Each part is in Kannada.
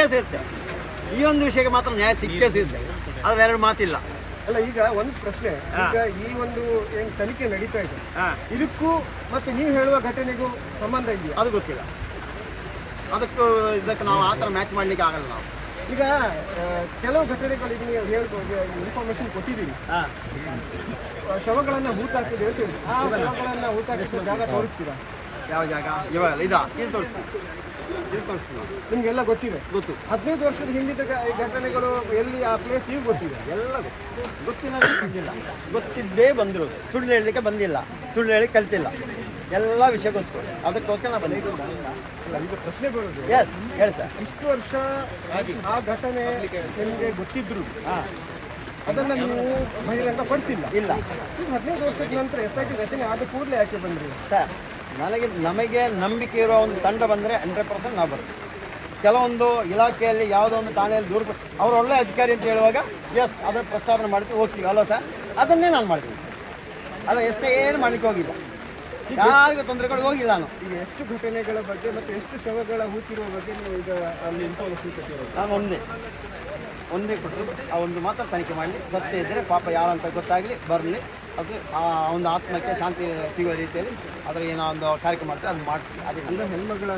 ಸಿಕ್ಕೇ ಸಿಗುತ್ತೆ. ಈ ಒಂದು ವಿಷಯಕ್ಕೆ ಮಾತ್ರ ನ್ಯಾಯ ಸಿಕ್ಕೇ ಸಿಗುತ್ತೆ, ಅದ್ರಲ್ಲಿ ಎರಡು ಮಾತಿಲ್ಲ. ಅಲ್ಲ, ಈಗ ಒಂದು ಪ್ರಶ್ನೆ, ಈಗ ಈ ಒಂದು ಏನು ತನಿಖೆ ನಡೀತಾ ಇದೆ, ಇದಕ್ಕೂ ಮತ್ತೆ ನೀವು ಹೇಳುವ ಘಟನೆಗೂ ಸಂಬಂಧ ಇದೆಯಾ? ಅದು ಗೊತ್ತಿಲ್ಲ. ಅದಕ್ಕೂ ಇದಕ್ಕೆ ನಾವು ಆ ಥರ ಮ್ಯಾಚ್ ಮಾಡ್ಲಿಕ್ಕೆ ಆಗಲ್ಲ. ನಾವು ಈಗ ಕೆಲವು ಘಟನೆಗಳಿಗೆ ನೀವು ಹೇಳ್ಬೋದು, ಇನ್ಫಾರ್ಮೇಶನ್ ಕೊಟ್ಟಿದ್ದೀವಿ, ಶವಗಳನ್ನ ಹೂತಾಕಿದೆ ಹೇಳ್ತೀವಿ. ಶವಗಳನ್ನ ಹೂತಾಕಿದ ಜಾಗ ತೋರಿಸ್ತೀರಾ? ಯಾವ ಜಾಗ? ಇವಾಗ ಇದು ತೋರಿಸ್ತೀವಿ, ಇದು ತೋರಿಸ್ತೀವಿ. ನಿಮ್ಗೆಲ್ಲ ಗೊತ್ತಿದೆ? ಗೊತ್ತು. 15 ವರ್ಷದ ಹಿಂದಿದ್ದ ಘಟನೆಗಳು ಎಲ್ಲಿ, ಆ ಪ್ಲೇಸ್ ನೀವು ಗೊತ್ತಿದೆ? ಎಲ್ಲ ಗೊತ್ತಿಲ್ಲ, ಬಂದಿಲ್ಲ, ಗೊತ್ತಿದ್ದೇ ಬಂದಿರೋದು. ಸುಳ್ಳು ಹೇಳಲಿಕ್ಕೆ ಬಂದಿಲ್ಲ, ಸುಳ್ಳು ಹೇಳಿ ಕಲ್ತಿಲ್ಲ, ಎಲ್ಲ ವಿಷಯ ಗೊತ್ತು. ಅದಕ್ಕೋಸ್ಕರ ನಾವು ಬಂದಿದ್ದು. ಈಗ ಪ್ರಶ್ನೆ ಬರೋದು, ಎಸ್ ಹೇಳಿ ಸರ್. ಇಷ್ಟು ವರ್ಷ ಆ ಘಟನೆ ನಿಮಗೆ ಗೊತ್ತಿದ್ರು ಅದನ್ನ ನೀವು ಬಹಿರಂಗ ಪಡಿಸಿಲ್ಲ. ಇಲ್ಲ. ಈಗ 15 ವರ್ಷದ ನಂತರ SIT ರಚನೆ ಆದ ಕೂಡಲೇ ಯಾಕೆ ಬಂದ್ರಿ ಸರ್? ನಮಗೆ ನಂಬಿಕೆ ಇರುವ ಒಂದು ತಂಡ ಬಂದರೆ 100% ನಾವು ಬರ್ತೀವಿ. ಕೆಲವೊಂದು ಇಲಾಖೆಯಲ್ಲಿ ಯಾವುದೋ ಒಂದು ಠಾಣೆಯಲ್ಲಿ ದೂರ ಅವರು ಒಳ್ಳೆ ಅಧಿಕಾರಿ ಅಂತ ಹೇಳುವಾಗ ಎಸ್ ಅದನ್ನು ಪ್ರಸ್ತಾವನೆ ಮಾಡ್ತೀವಿ, ಹೋಗ್ತೀವಿ ಅಲ್ವ ಸರ್? ಅದನ್ನೇ ನಾನು ಮಾಡ್ತೀನಿ ಸರ್. ಅಲ್ಲ, ಎಷ್ಟೇ ಏನು ಮಾಡಲಿಕ್ಕೆ ಹೋಗಿಲ್ಲ, ಯಾರಿಗೂ ತೊಂದರೆಗಳು ಹೋಗಿಲ್ಲ ನಾನು. ಈಗ ಎಷ್ಟು ಘಟನೆಗಳ ಬಗ್ಗೆ ಮತ್ತು ಎಷ್ಟು ಶವಗಳ ಹೂತಿರುವ ಬಗ್ಗೆ ನೀವು ಈಗ ಅಲ್ಲಿ ಇನ್ಫಾರ್ಮೇಷನ್ ಕೊಟ್ಟಿರೋದು? ನಾನು ಒಂದೇ ಕೊಟ್ಟರು, ಆ ಒಂದು ಮಾತ್ರ ತನಿಖೆ ಮಾಡಲಿ. ಸತ್ಯ ಇದ್ದರೆ ಪಾಪ ಯಾರಂತ ಗೊತ್ತಾಗಲಿ, ಬರಲಿ. ಅದು ಆ ಒಂದು ಆತ್ಮಕ್ಕೆ ಶಾಂತಿ ಸಿಗುವ ರೀತಿಯಲ್ಲಿ ಅದರ ಏನೋ ಒಂದು ಕಾರ್ಯಕ್ರಮ ಮಾಡ್ತಾರೆ, ಅದು ಮಾಡಿಸಿ. ಅದೇ ಅಂದರೆ ಹೆಣ್ಮಗಳ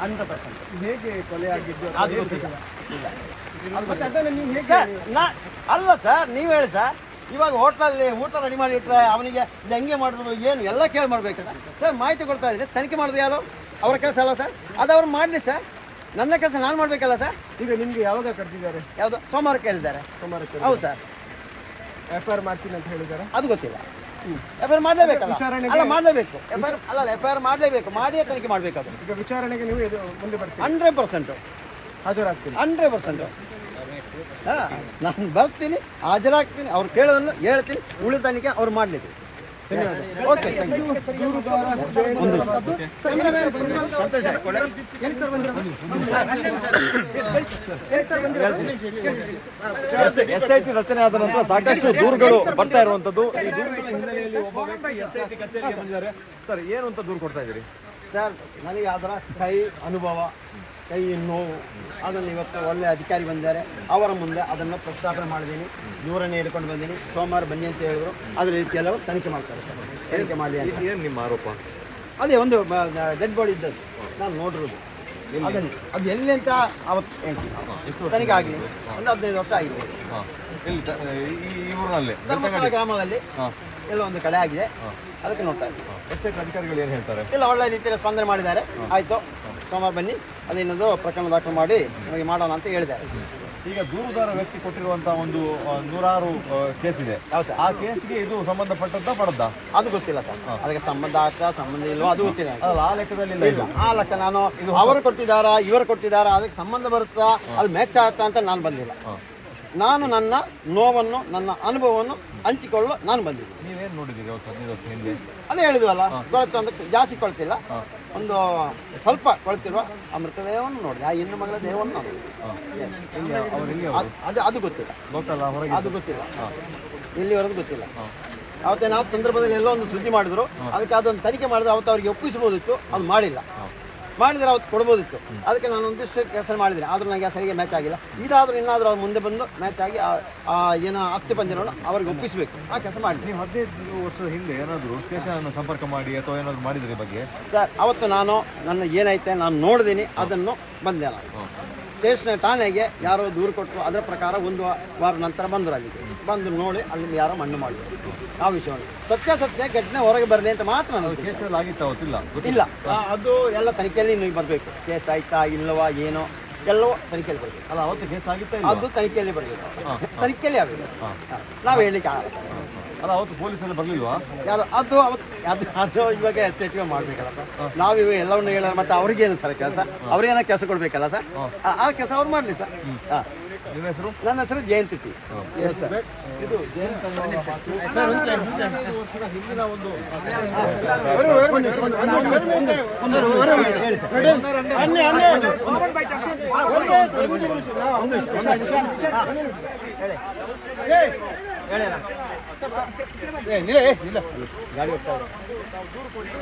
100% ಹೇಗೆ ಕೊಲೆ ಆಗಿದ್ದು ಅದು ಗೊತ್ತಿಲ್ಲ. ಇಲ್ಲ, ಮತ್ತೆ ಅದನ್ನು ನೀವು ಹೇಗೆ? ಸರ್ ಅಲ್ಲ ಸರ್, ನೀವು ಹೇಳಿ ಸರ್. ಇವಾಗ ಹೋಟ್ಲಲ್ಲಿ ಊಟ ರೆಡಿ ಮಾಡಿ ಇಟ್ಟರೆ ಅವನಿಗೆ ಇದು ಹೆಂಗೆ ಮಾಡೋದು ಏನು ಎಲ್ಲ ಕೇಳಿ ಮಾಡಬೇಕಲ್ಲ ಸರ್. ಮಾಹಿತಿ ಕೊಡ್ತಾ ಇದ್ದೀನಿ, ತನಿಖೆ ಮಾಡೋದು ಯಾರು? ಅವರ ಕೆಲಸ ಅಲ್ಲ ಸರ್, ಅದು ಅವ್ರು ಮಾಡಲಿ ಸರ್. ನನ್ನ ಕೆಲಸ ನಾನು ಮಾಡಬೇಕಲ್ಲ ಸರ್. ಈಗ ನಿಮಗೆ ಯಾವಾಗ ಕರೆದಿದ್ದಾರೆ? ಯಾವುದು? ಸೋಮವಾರ ಕೇಳಿದ್ದಾರೆ. ಸೋಮವಾರಕ್ಕೆ? ಹೌದು ಸರ್. FIR ಮಾಡ್ತೀನಿ ಅಂತ ಹೇಳಿದ್ದಾರೆ? ಅದು ಗೊತ್ತಿಲ್ಲ. FIR ಮಾಡಲೇಬೇಕಲ್ಲ? ಅಲ್ಲ, ಮಾಡಲೇಬೇಕು. FIR ಮಾಡಲೇಬೇಕು, ಮಾಡಿಯೇ ತನಿಖೆ ಮಾಡಬೇಕು. ಅದು ಈಗ ವಿಚಾರಣೆಗೆ ನೀವು ಮುಂದೆ ಬರ್ತೀವಿ? 100% ಹಾಜರಾಗ್ತೀನಿ. 100%. ಹಾಂ, ನಾನು ಬರ್ತೀನಿ, ಹಾಜರಾಗ್ತೀನಿ. ಅವ್ರು ಕೇಳೋದನ್ನು ಹೇಳ್ತೀನಿ, ಉಳಿದ ತನಿಖೆ ಅವ್ರು ಮಾಡಲಿಕ್ಕೆ. ಓಕೆ, SIT ರಚನೆ ಆದ ನಂತರ ಸಾಕಷ್ಟು ದೂರುಗಳು ಬರ್ತಾ ಇರುವಂತದ್ದು. ಈ ದೂರುಗಳ ಹಿನ್ನೆಲೆಯಲ್ಲಿ ಒಬ್ಬ ವ್ಯಕ್ತಿ SIT ಕಚೇರಿಗೆ ಬಂದಿದ್ದಾರೆ. ಸರ್, ಏನು ಅಂತ ದೂರು ಕೊಡ್ತಾ ಇದ್ದೀರಿ? ಸರ್, ನನಗೆ ಅದರ ಕೈ ಅನುಭವ, ಕೈ ನೋವು, ಅದನ್ನು ಇವತ್ತು ಒಳ್ಳೆಯ ಅಧಿಕಾರಿ ಬಂದಿದ್ದಾರೆ, ಅವರ ಮುಂದೆ ಅದನ್ನು ಪ್ರಸ್ತಾಪನೆ ಮಾಡಿದ್ದೀನಿ. ದೂರನೇ ಹಿಡ್ಕೊಂಡು ಬಂದೀನಿ. ಸೋಮವಾರ ಬನ್ನಿ ಅಂತ ಹೇಳಿದ್ರು. ಅದ್ರ ಕೆಲವರು ತನಿಖೆ ಮಾಡ್ತಾರೆ ಸರ್. ತನಿಖೆ ಮಾಡಿ ಅಂತ. ಏನು ನಿಮ್ಮ ಆರೋಪ? ಅದೇ ಒಂದು ಡೆಡ್ ಬಾಡಿ ಇದ್ದದ್ದು ನಾನು ನೋಡಿರೋದು. ಅದನ್ನು ಅದು ಎಲ್ಲಿ ಅಂತ ಅವತ್ತು ಹೇಳ್ತೀನಿ. ತನಿಖೆ ಆಗಲಿ ಒಂದು 15 ವರ್ಷ ಆಗಿದೆ. ಈ ಊರಿನಲ್ಲಿ ಧರ್ಮಸ್ಥಳ ಗ್ರಾಮದಲ್ಲಿ ಎಲ್ಲ ಒಂದು ಕಡೆ ಆಗಿದೆ, ಅದಕ್ಕೆ ನೋಡ್ತಾ ಇದ್ದೀನಿ. SIT ಅಧಿಕಾರಿಗಳು ಏನು ಹೇಳ್ತಾರೆ? ಇಲ್ಲ, ಒಳ್ಳೆ ರೀತಿಯಲ್ಲಿ ಸ್ಪಂದನೆ ಮಾಡಿದ್ದಾರೆ. ಆಯಿತು, ಸೋಮವಾರ ಬನ್ನಿ, ಅದೇನದು ಪ್ರಕರಣ ದಾಖಲು ಮಾಡಿ ನಮಗೆ ಮಾಡೋಣ ಅಂತ ಹೇಳಿದ್ದಾರೆ. ಈಗ ದೂರುದಾರ ವ್ಯಕ್ತಿ ಕೊಟ್ಟಿರುವಂತಹ ಒಂದು 106 ಕೇಸ್ ಇದೆ. ಆ ಕೇಸ್ಗೆ ಇದು ಸಂಬಂಧಪಟ್ಟದ್ದ ಪಡದ್ದ? ಅದು ಗೊತ್ತಿಲ್ಲ ಸರ್. ಅದಕ್ಕೆ ಸಂಬಂಧ ಆಗ್ತಾ ಸಂಬಂಧ ಇಲ್ವೋ ಅದು ಗೊತ್ತಿಲ್ಲ. ಆ ಲೆಕ್ಕದಲ್ಲಿ ಇಲ್ಲ. ಆ ಲೆಕ್ಕ ನಾನು ಅವರು ಕೊಟ್ಟಿದ್ದಾರಾ ಇವರು ಕೊಟ್ಟಿದ್ದಾರಾ ಅದಕ್ಕೆ ಸಂಬಂಧ ಬರುತ್ತಾ, ಅದು ಮ್ಯಾಚ್ ಆಗುತ್ತಾ ಅಂತ ನಾನು ಬಂದಿಲ್ಲ. ನಾನು ನನ್ನ ನೋವನ್ನು, ನನ್ನ ಅನುಭವವನ್ನು ಹಂಚಿಕೊಳ್ಳಲು ನಾನು ಬಂದಿದ್ದೆ. ನೀವೇನು ನೋಡಿದ್ದೀರಿ 15 ವರ್ಷ ಹಿಂದೆ? ಅದೇ ಹೇಳಿದ್ವಲ್ಲ, ಕೊಳತು ಅಂತ ಜಾಸ್ತಿ ಕೊಳ್ತಿಲ್ಲ, ಒಂದು ಸ್ವಲ್ಪ ಕೊಳ್ತಿರುವ ಆ ಮೃತದೇಹವನ್ನು ನೋಡಿದೆ. ಆ ಹೆಣ್ಣು ಮಗಳ ದೇಹವನ್ನು ನೋಡಿದೆ. ಅದು ಗೊತ್ತಿಲ್ಲ, ಅದು ಗೊತ್ತಿಲ್ಲ, ಇಲ್ಲಿವರೆಗೂ ಗೊತ್ತಿಲ್ಲ. ಅವತ್ತೇನು ಸಂದರ್ಭದಲ್ಲಿ ಎಲ್ಲೋ ಒಂದು ಸುದ್ದಿ ಮಾಡಿದ್ರು, ಅದಕ್ಕೆ ಅದೊಂದು ತನಿಖೆ ಮಾಡಿದ್ರೆ ಅವತ್ತು ಅವ್ರಿಗೆ ಒಪ್ಪಿಸ್ಬೋದಿತ್ತು, ಅದು ಮಾಡಿಲ್ಲ. ಮಾಡಿದರೆ ಅವತ್ತು ಕೊಡ್ಬೋದಿತ್ತು. ಅದಕ್ಕೆ ನಾನು ಒಂದಿಷ್ಟು ಕೆಲಸ ಮಾಡಿದ್ದೀನಿ, ಆದರೂ ನನಗೆ ಸರಿಗೆ ಮ್ಯಾಚ್ ಆಗಿಲ್ಲ. ಇದಾದರೂ ಇನ್ನಾದರೂ ಅವ್ರು ಮುಂದೆ ಬಂದು ಮ್ಯಾಚ್ ಆಗಿ ಏನೋ ಆಸ್ತಿ ಪಂಜರವನ್ನು ಅವ್ರಿಗೆ ಒಪ್ಪಿಸಬೇಕು, ಆ ಕೆಲಸ ಮಾಡಿದ್ದೀನಿ. ನೀವು 15 ವರ್ಷದ ಹಿಂದೆ ಏನಾದರೂ ಸ್ಟೇಷನನ್ನು ಸಂಪರ್ಕ ಮಾಡಿ ಅಥವಾ ಏನಾದರೂ ಮಾಡಿದ್ರಿ ಬಗ್ಗೆ? ಸರ್, ಅವತ್ತು ನಾನು ನನ್ನ ಏನೈತೆ ನಾನು ನೋಡಿದ್ದೀನಿ, ಅದನ್ನು ಬಂದೆ. ನಾನು ಸ್ಟೇಷನ್ ಠಾಣೆಗೆ ಯಾರೋ ದೂರು ಕೊಟ್ಟರು, ಅದರ ಪ್ರಕಾರ 1 ವಾರ ನಂತರ ಬಂದರು. ಅಲ್ಲಿಗೆ ಬಂದು ನೋಡಿ ಅಲ್ಲಿಂದ ಯಾರೋ ಮಣ್ಣು ಮಾಡಿದ್ರು. ಆ ವಿಷಯವನ್ನು ಸತ್ಯ ಘಟನೆ ಹೊರಗೆ ಬರಲಿ ಅಂತ ಮಾತ್ರ ನಾನು. ಕೇಸಲ್ಲಿ ಆಗಿತ್ತು ಅವತ್ತಿಲ್ಲ? ಇಲ್ಲ, ಅದು ಎಲ್ಲ ತನಿಖೆಯಲ್ಲಿ ನೀವು ಬರಬೇಕು. ಕೇಸ್ ಆಯ್ತಾ ಇಲ್ಲವಾ ಏನೋ ಎಲ್ಲವೂ ತನಿಖೆಯಲ್ಲಿ ಬರಬೇಕು. ಅಲ್ಲ, ಅವತ್ತು ಕೇಸ್ ಆಗಿತ್ತಾ? ಅದು ತನಿಖೆಯಲ್ಲಿ ಬರಬೇಕು, ತನಿಖೆಯಲ್ಲಿ ಆಗಬೇಕು. ನಾವು ಹೇಳಲಿಕ್ಕೆ ಆಗಲ್ಲ ಸರ್. ಅಲ್ಲ, ಅವತ್ತು ಪೊಲೀಸಲ್ಲಿ ಬರಲಿಲ್ವಾ ಯಾರು? ಅದು ಅದು ಇವಾಗ SIT ಮಾಡಬೇಕಲ್ಲ ಸರ್. ನಾವಿವಾಗ ಎಲ್ಲವನ್ನೂ ಹೇಳೋಣ, ಮತ್ತೆ ಅವ್ರಿಗೇನು ಸರ್ ಕೆಲಸ? ಅವ್ರಿಗೇನೋ ಕೆಲಸ ಕೊಡಬೇಕಲ್ಲ ಸರ್. ಆ ಕೆಲಸ ಅವ್ರು ಮಾಡಲಿ ಸರ್. ಹಾಂ, ನಿಮ್ಮ ಹೆಸರು? ನನ್ನ ಹೆಸರು ಜಯಂತಿ ಟಿ. Yes sir. ಇದು ಜಯಂತ್ ಅನ್ನೋ ಮಾತು. ಹಿಂದಿನ ಒಂದು ಗಾಡಿ ಹೋಗ್ತಾ ಇದೆ.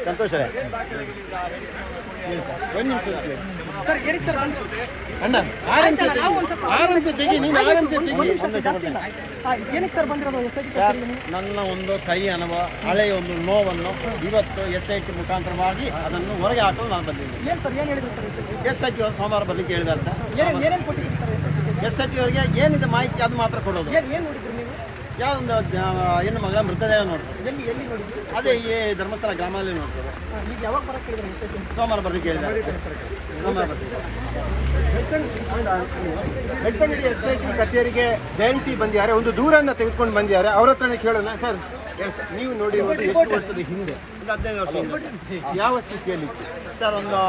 ಸಂತೋಷ ಸರ್ ಏನಕ್ಕೆ ಸರ್ ಅಣ್ಣ ಆರಾಮ್ಸೆ ತೆಗಿ ನೀನು ಆರಾಮ್ಸೆ ತೆಗಿ ಏನಕ್ಕೆ ಸರ್ ಬಂದಿರೋದು ನನ್ನ ಒಂದು ಕೈ ಅನುಭವ ಹಳೆಯ ಒಂದು ನೋವನ್ನು ಇವತ್ತು SIT ಮುಖಾಂತರವಾಗಿ ಅದನ್ನು ಹೊರಗೆ ಹಾಕಲು ನಾನು ಬಂದಿದ್ದೀನಿ. ಏನು ಸರ್ ಏನು ಹೇಳಿದ್ರು ಸರ್ SIT ಅವರು ಸೋಮವಾರ ಬರಲಿಕ್ಕೆ ಹೇಳಿದ್ದಾರೆ ಸರ್. ಏನೇನು ಕೊಟ್ಟಿದ್ದೀರಿ ಸರ್ SIT ಅವರಿಗೆ ಏನಿದೆ ಮಾಹಿತಿ ಅದು ಮಾತ್ರ ಕೊಡೋದು. ಏನು ನೋಡಿದ್ರಿ ನೀವು ಯಾವುದೊಂದು ಹೆಣ್ಣು ಮಗಳ ಮೃತದೇಹ ನೋಡ್ತಾರೆ. ಎಲ್ಲಿ ನೋಡಿದ್ರಿ ಅದೇ ಈ ಧರ್ಮಸ್ಥಳ ಗ್ರಾಮದಲ್ಲಿ ನೋಡ್ತಾರೆ. ಈಗ ಯಾವಾಗ ಬರಕ್ಕೆ ಹೇಳಿದ್ರು ಸೋಮವಾರ ಬರಲಿಕ್ಕೆ ಹೇಳಿದ್ದಾರೆ. ಸೋಮವಾರ ಬರ್ತೀವಿ. ಬೆಳ್ತಂಗಡಿ SIT ಕಚೇರಿಗೆ ಜಯಂತಿ ಬಂದಿದ್ದಾರೆ, ಒಂದು ದೂರನ್ನ ತೆಗೆದುಕೊಂಡು ಬಂದಿದ್ದಾರೆ. ಅವ್ರ ಹತ್ರನೇ ಕೇಳೋಣ. ಸರ್ ನೀವು ನೋಡಿ ಎಷ್ಟು ವರ್ಷದ ಹಿಂದೆ ಒಂದು 15 ವರ್ಷ ಹಿಂದೆ ಸರ್. ಯಾವ ಸ್ಥಿತಿಯಲ್ಲಿ ಇತ್ತು ಸರ್ ಒಂದು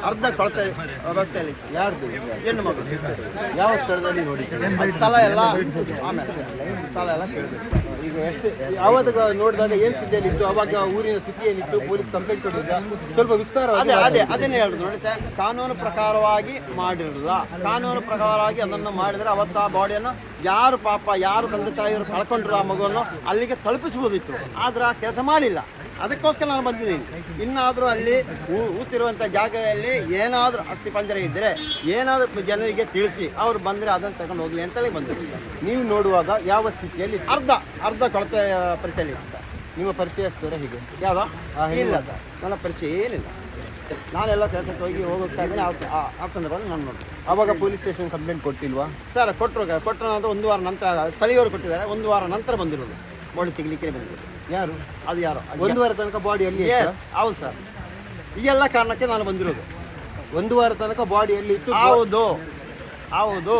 ಅರ್ಧ ಕೊಳತೆ ವ್ಯವಸ್ಥೆಯಲ್ಲಿ ಇತ್ತು. ಯಾರ್ದು ಹೆಣ್ಣು ಮಗಳು ಯಾವ ಸ್ಥಳದಲ್ಲಿ ನೋಡಿ ಸ್ಥಳ ಎಲ್ಲ ಆಮೇಲೆ ಸ್ಥಳ ಎಲ್ಲ ಕೇಳಬೇಕು. ಈಗ ಆವಾಗ ನೋಡಿದಾಗ ಏನ್ ಸ್ಥಿತಿಯಲ್ಲಿ ಇತ್ತು, ಅವಾಗ ಊರಿನ ಸ್ಥಿತಿ ಏನಿತ್ತು, ಪೊಲೀಸ್ ಕಂಪ್ಲೇಂಟ್ ಕೊಟ್ಟಿದ್ದ, ಸ್ವಲ್ಪ ವಿಸ್ತಾರ ಅದನ್ನೇ ಹೇಳುದು ನೋಡಿ ಸರ್. ಕಾನೂನು ಪ್ರಕಾರವಾಗಿ ಮಾಡಿರಲಿಲ್ಲ. ಕಾನೂನು ಪ್ರಕಾರವಾಗಿ ಅದನ್ನು ಮಾಡಿದರೆ ಅವತ್ತು ಆ ಬಾಡಿಯನ್ನು ಯಾರು ಪಾಪ ಯಾರು ತಂದೆ ತಾಯಿಯವರು ಕಳ್ಕೊಂಡ್ರು ಆ ಮಗುವನ್ನು ಅಲ್ಲಿಗೆ ತಲುಪಿಸಬಹುದಿತ್ತು. ಆದ್ರೆ ಆ ಕೆಲಸ ಮಾಡಿಲ್ಲ. ಅದಕ್ಕೋಸ್ಕರ ನಾನು ಬಂದಿದ್ದೀನಿ. ಇನ್ನಾದರೂ ಅಲ್ಲಿ ಊತಿರುವಂಥ ಜಾಗದಲ್ಲಿ ಏನಾದರೂ ಅಸ್ಥಿಪಂಜರ ಇದ್ದರೆ ಏನಾದರೂ ಜನರಿಗೆ ತಿಳಿಸಿ ಅವ್ರು ಬಂದರೆ ಅದನ್ನು ತಗೊಂಡು ಹೋಗಲಿ ಅಂತಲೇ ಬಂದಿದ್ದೀನಿ ಸರ್. ನೀವು ನೋಡುವಾಗ ಯಾವ ಸ್ಥಿತಿಯಲ್ಲಿ ಅರ್ಧ ಕೊಳತೆ ಪರಿಸ್ಥಿತಿ ಇತ್ತು ಸರ್. ನಿಮ್ಮ ಪರಿಚಯಸ್ಥರ ಹೀಗೆ ಯಾವುದೋ ಇಲ್ಲ ಸರ್, ನನ್ನ ಪರಿಚಯ ಏನಿಲ್ಲ. ನಾನೆಲ್ಲ ಕೆಲಸಕ್ಕೆ ಹೋಗ್ತಾ ಇದ್ದೀನಿ. ಆ ಸಂದರ್ಭದಲ್ಲಿ ನಾನು ನೋಡಿ ಅವಾಗ ಪೊಲೀಸ್ ಸ್ಟೇಷನ್ ಕಂಪ್ಲೇಂಟ್ ಕೊಟ್ಟಿಲ್ವಾ ಸರ್? ಕೊಟ್ಟರು ಅಂತ 1 ವಾರ ನಂತರ ಸ್ಥಳೀಯರು ಕೊಟ್ಟಿದ್ದಾರೆ. 1 ವಾರ ನಂತರ ಬಂದಿರೋದು ಬಾಡಿ ತೆಗಿಲಿಕ್ಕೆ ಬಂದಿರೋದು. ಯಾರು ಅದು ಯಾರು 1 ವಾರ ತನಕ ಬಾಡಿಯಲ್ಲಿ ಹೌದು ಸರ್. ಈ ಎಲ್ಲ ಕಾರಣಕ್ಕೆ ನಾನು ಬಂದಿರೋದು. 1 ವಾರ ತನಕ ಬಾಡಿಯಲ್ಲಿ ಇತ್ತು. ಹೌದು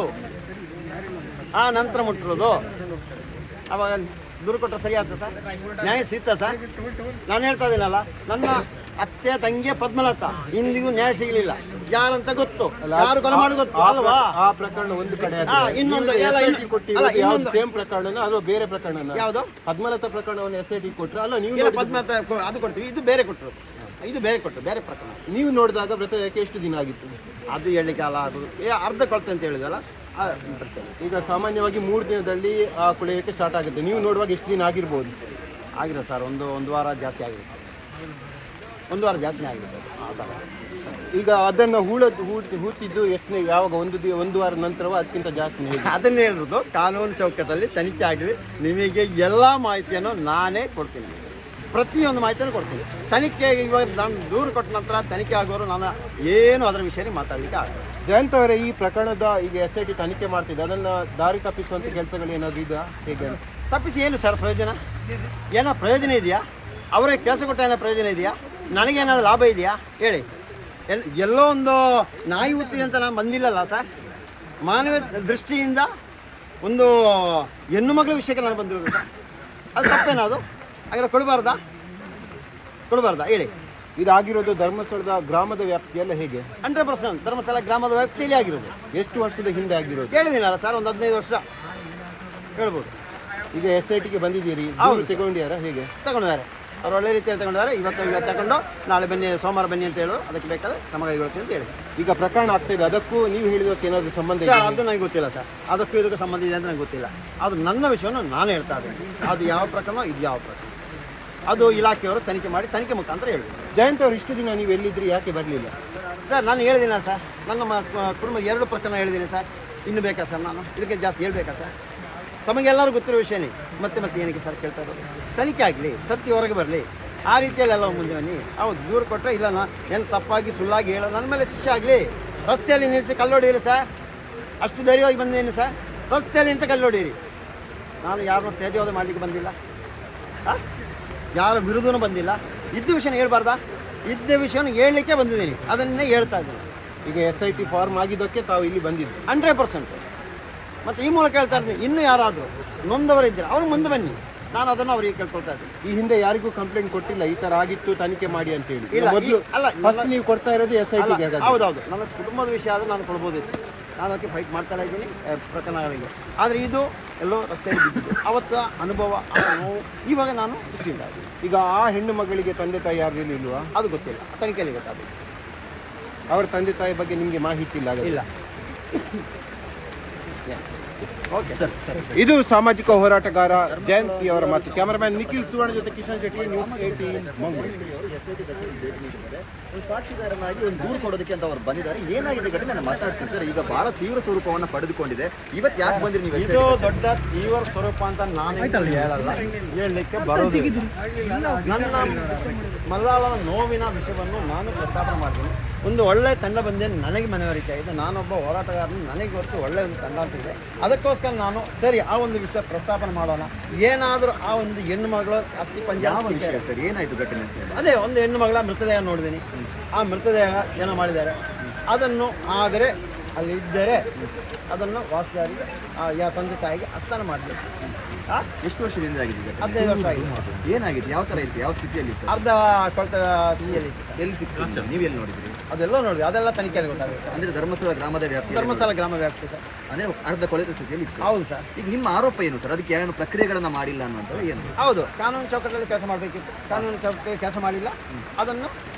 ಆ ನಂತರ ಮುಟ್ಟಿರೋದು. ಅವಾಗ ದೂರು ಕೊಟ್ಟರೆ ಸರಿ ಆಗ್ತದೆ ಸರ್? ನ್ಯಾಯ ಸಿಗ್ತಾ ಸರ್? ನಾನು ಹೇಳ್ತಾ ಇದ್ದೀನಲ್ಲ, ನನ್ನ ಅತ್ತೆ ತಂಗಿಯ ಪದ್ಮಲತಾ ಇಂದಿಗೂ ನ್ಯಾಯ ಸಿಗಲಿಲ್ಲ. ಯಾರಂತ ಗೊತ್ತು, ಯಾರು ಕೊಲೆ ಮಾಡಿ ಗೊತ್ತು ಅಲ್ವಾ? ಆ ಪ್ರಕರಣ ಒಂದು ಕಡೆ ಇನ್ನೊಂದು ಸೇಮ್ ಪ್ರಕರಣ ಅದು ಬೇರೆ ಪ್ರಕರಣ. ಯಾವುದು? ಪದ್ಮಲತಾ ಪ್ರಕರಣವನ್ನು SIT ಕೊಟ್ಟರೆ ಅಲ್ಲ ನೀವು ಪದ್ಮಲತಾ ಅದು ಕೊಡ್ತೀವಿ. ಇದು ಬೇರೆ ಕೊಟ್ಟರು. ಇದು ಬೇರೆ ಕೊಟ್ಟರು, ಬೇರೆ ಪ್ರಕರಣ. ನೀವು ನೋಡಿದಾಗ ಮೃತದೇಹಕ್ಕೆ ಎಷ್ಟು ದಿನ ಆಗಿತ್ತು? ಅದು ಹೇಳಲಿಕ್ಕೆ ಅಲ್ಲ, ಅದು ಅರ್ಧ ಕೊಳ್ತೆ ಅಂತ ಹೇಳಿದಲ್ಲ. ಈಗ ಸಾಮಾನ್ಯವಾಗಿ 3 ದಿನದಲ್ಲಿ ಆ ಕೊಳೆಯಕ್ಕೆ ಸ್ಟಾರ್ಟ್ ಆಗುತ್ತೆ. ನೀವು ನೋಡುವಾಗ ಎಷ್ಟು ದಿನ ಆಗಿರ್ಬೋದು? ಆಗಿರೋ ಸರ್ ಒಂದು ವಾರ ಜಾಸ್ತಿ ಆಗಿರುತ್ತೆ. 1 ವಾರ ಜಾಸ್ತಿ ಆಗಿರುತ್ತೆ ಆ ಥರ. ಈಗ ಅದನ್ನು ಹೂತಿದ್ದು ಎಷ್ಟು ಯಾವಾಗ? ಒಂದು ವಾರ ನಂತರವ ಅದಕ್ಕಿಂತ ಜಾಸ್ತಿ? ಅದನ್ನೇ ಹೇಳಿರೋದು, ಕಾನೂನು ಚೌಕಟ್ಟಲ್ಲಿ ತನಿಖೆ ಆಗಲಿ. ನಿಮಗೆ ಎಲ್ಲ ಮಾಹಿತಿಯನ್ನು ನಾನೇ ಕೊಡ್ತೀನಿ. ಪ್ರತಿಯೊಂದು ಮಾಹಿತಿಯನ್ನು ಕೊಡ್ತೀನಿ. ತನಿಖೆ ಇವಾಗ ನಾನು ದೂರು ಕೊಟ್ಟ ನಂತರ ತನಿಖೆ ಆಗೋರು ನಾನು ಏನು ಅದರ ವಿಷಯ ಮಾತಾಡಲಿಕ್ಕೆ ಆಗಲ್ಲ. ಜಯಂತ್ ಅವರೇ, ಈ ಪ್ರಕರಣದ ಈಗ SIT ತನಿಖೆ ಮಾಡ್ತಿದ್ದೆ, ಅದನ್ನು ದಾರಿ ತಪ್ಪಿಸುವಂಥ ಕೆಲಸಗಳು ಏನಾದರೂ ಇದೆಯಾ? ಹೇಗೆ ತಪ್ಪಿಸಿ ಏನು ಸರ್ ಪ್ರಯೋಜನ? ಏನೋ ಪ್ರಯೋಜನ ಇದೆಯಾ? ಅವರೇ ಕೆಲಸ ಕೊಟ್ಟ ಏನೋ ಪ್ರಯೋಜನ ಇದೆಯಾ? ನನಗೇನಾದ್ರು ಲಾಭ ಇದೆಯಾ ಹೇಳಿ? ಎಲ್ಲೋ ಒಂದು ನಾಯಿ ಹುತ್ತಿದೆ ಅಂತ ನಾನು ಬಂದಿಲ್ಲಲ್ಲ ಸರ್. ಮಾನವ ದೃಷ್ಟಿಯಿಂದ ಒಂದು ಹೆಣ್ಣು ಮಗಳ ವಿಷಯಕ್ಕೆ ನಾನು ಬಂದಿರೋದು ಸರ್. ಅದು ತಪ್ಪೇನದು? ಹಾಗಾದ್ರೆ ಕೊಡಬಾರ್ದಾ ಹೇಳಿ? ಇದಾಗಿರೋದು ಧರ್ಮಸ್ಥಳದ ಗ್ರಾಮದ ವ್ಯಾಪ್ತಿಯಲ್ಲ ಹೇಗೆ? 100% ಧರ್ಮಸ್ಥಳ ಗ್ರಾಮದ ವ್ಯಾಪ್ತಿಯಲ್ಲಿ ಆಗಿರೋದು. ಎಷ್ಟು ವರ್ಷದ ಹಿಂದೆ ಆಗಿರೋದು? ಹೇಳಿದ್ದೀನಲ್ಲ ಸರ್, ಒಂದು 15 ವರ್ಷ ಹೇಳ್ಬೋದು. ಈಗ SITಗೆ ಬಂದಿದ್ದೀರಿ, ತಗೊಂಡಿದ್ದಾರಾ? ಹೇಗೆ ತಗೊಂಡಿದ್ದಾರೆ? ಅವ್ರು ಒಳ್ಳೆ ರೀತಿಯಲ್ಲಿ ತಗೊಂಡಿದ್ದಾರೆ. ಇವತ್ತು ತಗೊಂಡು ನಾಳೆ ಬನ್ನಿ, ಸೋಮವಾರ ಬನ್ನಿ ಅಂತ ಹೇಳೋದು. ಅದಕ್ಕೆ ಬೇಕಾದ್ರೆ ಕ್ರಮ ಕೈಗೊಳ್ತೀನಿ ಅಂತ ಹೇಳಿ. ಈಗ ಪ್ರಕರಣ ಆಗ್ತಾಯಿದೆ, ಅದಕ್ಕೂ ನೀವು ಹೇಳಿದಕ್ಕೆ ಏನಾದರೂ ಸಂಬಂಧ ಇದೆ? ಅದು ನನಗೆ ಗೊತ್ತಿಲ್ಲ ಸರ್. ಅದಕ್ಕೂ ಇದಕ್ಕೂ ಸಂಬಂಧ ಇದೆ ಅಂತ ನನಗೆ ಗೊತ್ತಿಲ್ಲ. ಅದು ನನ್ನ ವಿಷಯವನ್ನು ನಾನು ಹೇಳ್ತಾ ಇದ್ದೀನಿ. ಅದು ಯಾವ ಪ್ರಕರಣ, ಇದು ಯಾವ ಪ್ರಕರಣ, ಅದು ಇಲಾಖೆಯವರು ತನಿಖೆ ಮುಖಾಂತರ ಹೇಳಿ. ಜಯಂತ್ ಅವರು, ಇಷ್ಟು ದಿನ ನೀವು ಎಲ್ಲಿದ್ರಿ, ಯಾಕೆ ಬರಲಿಲ್ಲ? ಸರ್ ನಾನು ಹೇಳಿದ್ದೀನ ಸರ್, ನನ್ನ ಕುಟುಂಬದ 2 ಪ್ರಕರಣ ಹೇಳಿದ್ದೀನಿ ಸರ್. ಇನ್ನು ಬೇಕಾ ಸರ್? ನಾನು ಇದಕ್ಕೆ ಜಾಸ್ತಿ ಹೇಳ್ಬೇಕಾ ಸರ್? ತಮಗೆಲ್ಲರೂ ಗೊತ್ತಿರೋ ವಿಷಯನೇ ಮತ್ತೆ ಏನಕ್ಕೆ ಸರ್ ಕೇಳ್ತಾ ಇರೋದು? ತನಿಖೆ ಆಗಲಿ, ಸತ್ಯ ಹೊರಗೆ ಬರಲಿ. ಆ ರೀತಿಯಲ್ಲೆಲ್ಲ ಮುಂದೆ ಬನ್ನಿ. ಹೌದು, ದೂರು ಕೊಟ್ಟರೆ ಇಲ್ಲ ಏನು ತಪ್ಪಾಗಿ ಸುಳ್ಳಾಗಿ ಹೇಳೋ ನನ್ನ ಮೇಲೆ ಶಿಕ್ಷೆ ಆಗಲಿ. ರಸ್ತೆಯಲ್ಲಿ ನಿಲ್ಲಿಸಿ ಕಲ್ಲೊಡೀರಿ ಸರ್. ಅಷ್ಟು ಧೈರ್ಯವಾಗಿ ಬಂದೇನು ಸರ್? ರಸ್ತೆಯಲ್ಲಿ ನಿಂತು ಕಲ್ಲೊಡೀರಿ. ನಾನು ಯಾರನ್ನೂ ತ್ಯಾಜ್ಯವಾದ ಮಾಡಲಿಕ್ಕೆ ಬಂದಿಲ್ಲ, ಯಾರ ವಿರುದ್ಧನೂ ಬಂದಿಲ್ಲ. ಇದ್ದ ವಿಷಯನ ಹೇಳ್ಬಾರ್ದಾ? ಇದ್ದ ವಿಷಯವನ್ನು ಹೇಳಲಿಕ್ಕೆ ಬಂದಿದ್ದೀನಿ, ಅದನ್ನೇ ಹೇಳ್ತಾ ಇದ್ದೀನಿ. ಈಗ SIT ಫಾರ್ಮ್ ಆಗಿದ್ದಕ್ಕೆ ತಾವು ಇಲ್ಲಿ ಬಂದಿದ್ದು 100%. ಮತ್ತು ಈ ಮೂಲಕ ಹೇಳ್ತಾ ಇದ್ದೀನಿ, ಇನ್ನೂ ಯಾರಾದರೂ ನೊಂದವರಿದ್ದರೆ ಅವರು ಮುಂದೆ ಬನ್ನಿ, ನಾನು ಅದನ್ನು ಅವರಿಗೆ ಕೇಳ್ಕೊಳ್ತಾ ಇದ್ದೀನಿ. ಈ ಹಿಂದೆ ಯಾರಿಗೂ ಕಂಪ್ಲೇಂಟ್ ಕೊಟ್ಟಿಲ್ಲ ಈ ಥರ ಆಗಿತ್ತು ತನಿಖೆ ಮಾಡಿ ಅಂತ ಹೇಳಿ? ಇಲ್ಲ, ಮೊದಲು ಅಲ್ಲ, ಫಸ್ಟ್ ನೀವು ಕೊಡ್ತಾ ಇರೋದು SITಗೆ? ಹೌದೌದು, ನನ್ನ ಕುಟುಂಬದ ವಿಷಯ ಆದರೆ ನಾನು ಕೊಡ್ಬೋದಿತ್ತು. ನಾನು ಅದಕ್ಕೆ ಫೈಟ್ ಮಾಡ್ತಾನೆ ಇದ್ದೀನಿ ಪ್ರಕರಣಗಳಿಗೆ. ಆದರೆ ಇದು ಎಲ್ಲೋ ರಸ್ತೆಯಲ್ಲಿ ಬಿದ್ದಿದ್ದು ಅವತ್ತ ಅನುಭವ, ಆ ನೋವು, ಇವಾಗ ನಾನು ಖುಷಿಯಿಂದ ಇದ್ದೀನಿ. ಈಗ ಆ ಹೆಣ್ಣು ಮಗಳಿಗೆ ತಂದೆ ತಾಯಿ ಯಾರು ಇಲ್ವಾ? ಅದು ಗೊತ್ತಿಲ್ಲ, ತನಿಖೆಯಲ್ಲಿ ಗೊತ್ತಾಗಬೇಕು. ಅವ್ರ ತಂದೆ ತಾಯಿ ಬಗ್ಗೆ ನಿಮಗೆ ಮಾಹಿತಿ ಇಲ್ಲ? ಇಲ್ಲ. Yes, okay sir. ಇದು ಸಾಮಾಜಿಕ ಹೋರಾಟಗಾರ ಜಯಂತಿ ಅವರ ಮಾತು. ಕ್ಯಾಮರಾಮ್ಯಾನ್ ನಿಖಿಲ್ ಸುವರ್ಣ ಜೊತೆ ಕಿಶನ್ ಶೆಟ್ಟಿ, ನ್ಯೂಸ್ 18 ಮಂಗಳೂರು. ಸಾಕ್ಷಿದಾರನಾಗಿ ಒಂದು ದೂರು ಕೊಡೋದಕ್ಕೆ ಅಂತ ಅವ್ರು ಬಂದಿದ್ದಾರೆ. ಏನಾಗಿದೆ ಘಟನೆ ನಾನು ಮಾತಾಡ್ತೀನಿ ಸರ್. ಈಗ ಬಹಳ ತೀವ್ರ ಸ್ವರೂಪವನ್ನು ಪಡೆದುಕೊಂಡಿದೆ. ಇವತ್ತು ಯಾಕೆ ಬಂದ್ರಿ ನೀವು? ಇದು ದೊಡ್ಡ ತೀವ್ರ ಸ್ವರೂಪ ಅಂತ ನಾನು ಹೇಳಲ್ಲ, ಹೇಳಲಿಕ್ಕೆ ಬರೋದಿಲ್ಲ. ನನ್ನ ಮಲಯಾಳದ ನೋವಿನ ವಿಷಯವನ್ನು ನಾನು ಪ್ರಸ್ತಾಪನೆ ಮಾಡ್ತೀನಿ. ಒಂದು ಒಳ್ಳೆ ತಂಡ ಬಂದೆ ನನಗೆ ಮನವರಿಕೆ ಆಗಿದೆ. ನಾನೊಬ್ಬ ಹೋರಾಟಗಾರನು, ನನಗೆ ಹೊರತು ಒಳ್ಳೆಯ ಒಂದು ತಂಡ ಅಂತಿದೆ. ಅದಕ್ಕೋಸ್ಕರ ನಾನು ಸರಿ ಆ ಒಂದು ವಿಷಯ ಪ್ರಸ್ತಾಪನೆ ಮಾಡೋಣ. ಏನಾದರೂ ಆ ಒಂದು ಹೆಣ್ಣು ಮಗಳು ಅಸ್ಥಿ ಪಂಜಾಬ್ ಸರ್ ಏನಾಯ್ತು ಘಟನೆ? ಅದೇ ಒಂದು ಹೆಣ್ಣು ಮಗಳ ಮೃತದೇಹ ನೋಡಿದ್ದೀನಿ. ಆ ಮೃತದೇಹ ಏನೋ ಮಾಡಿದ್ದಾರೆ ಅದನ್ನು, ಆದರೆ ಅಲ್ಲಿ ಇದ್ದರೆ ಅದನ್ನು ವಾಸಿಯಾರಿಗೆ ಯಾವ ತಂದೆ ತಾಯಿಗೆ ಹಸ್ತಾನ ಮಾಡಬೇಕು. ಎಷ್ಟು ವರ್ಷದಿಂದ ಆಗಿದೆ? 15 ವರ್ಷ ಆಗಿದೆ. ಏನಾಗಿದೆ? ಯಾವ ಥರ ಇತ್ತು? ಯಾವ ಸ್ಥಿತಿಯಲ್ಲಿ ಇತ್ತು? ಅರ್ಧ ಕೊಳ್ತ ಸ್ಥಿತಿಯಲ್ಲಿ ಇತ್ತು ಸರ್. ಎಲ್ಲಿ ಸಿಕ್ತು? ನೀವೆಲ್ಲಿ ನೋಡಿದ್ರಿ? ಅದೆಲ್ಲ ನೋಡಿ, ಅದೆಲ್ಲ ತನಿಖೆಯಲ್ಲಿ ಗೊತ್ತಾಗುತ್ತೆ ಸರ್. ಅಂದರೆ ಧರ್ಮಸ್ಥಳ ಗ್ರಾಮದ ವ್ಯಾಪ್ತಿ? ಧರ್ಮಸ್ಥಳ ಗ್ರಾಮ ವ್ಯಾಪ್ತಿ ಸರ್. ಅಂದರೆ ಅರ್ಧ ಕೊಳೆತ ಸ್ಥಿತಿಯಲ್ಲಿ ಇತ್ತು. ಹೌದು ಸರ್. ಈಗ ನಿಮ್ಮ ಆರೋಪ ಏನು ಸರ್? ಅದಕ್ಕೆ ಏನು ಪ್ರಕ್ರಿಯೆಗಳನ್ನು ಮಾಡಿಲ್ಲ ಅನ್ನೋದು ಏನು? ಹೌದು, ಕಾನೂನು ಚೌಕಟ್ಟಲ್ಲಿ ಕೆಲಸ ಮಾಡಬೇಕಿತ್ತು. ಕಾನೂನು ಚೌಕಟ್ಟಲ್ಲಿ ಕೆಲಸ ಮಾಡಿಲ್ಲ. ಅದನ್ನು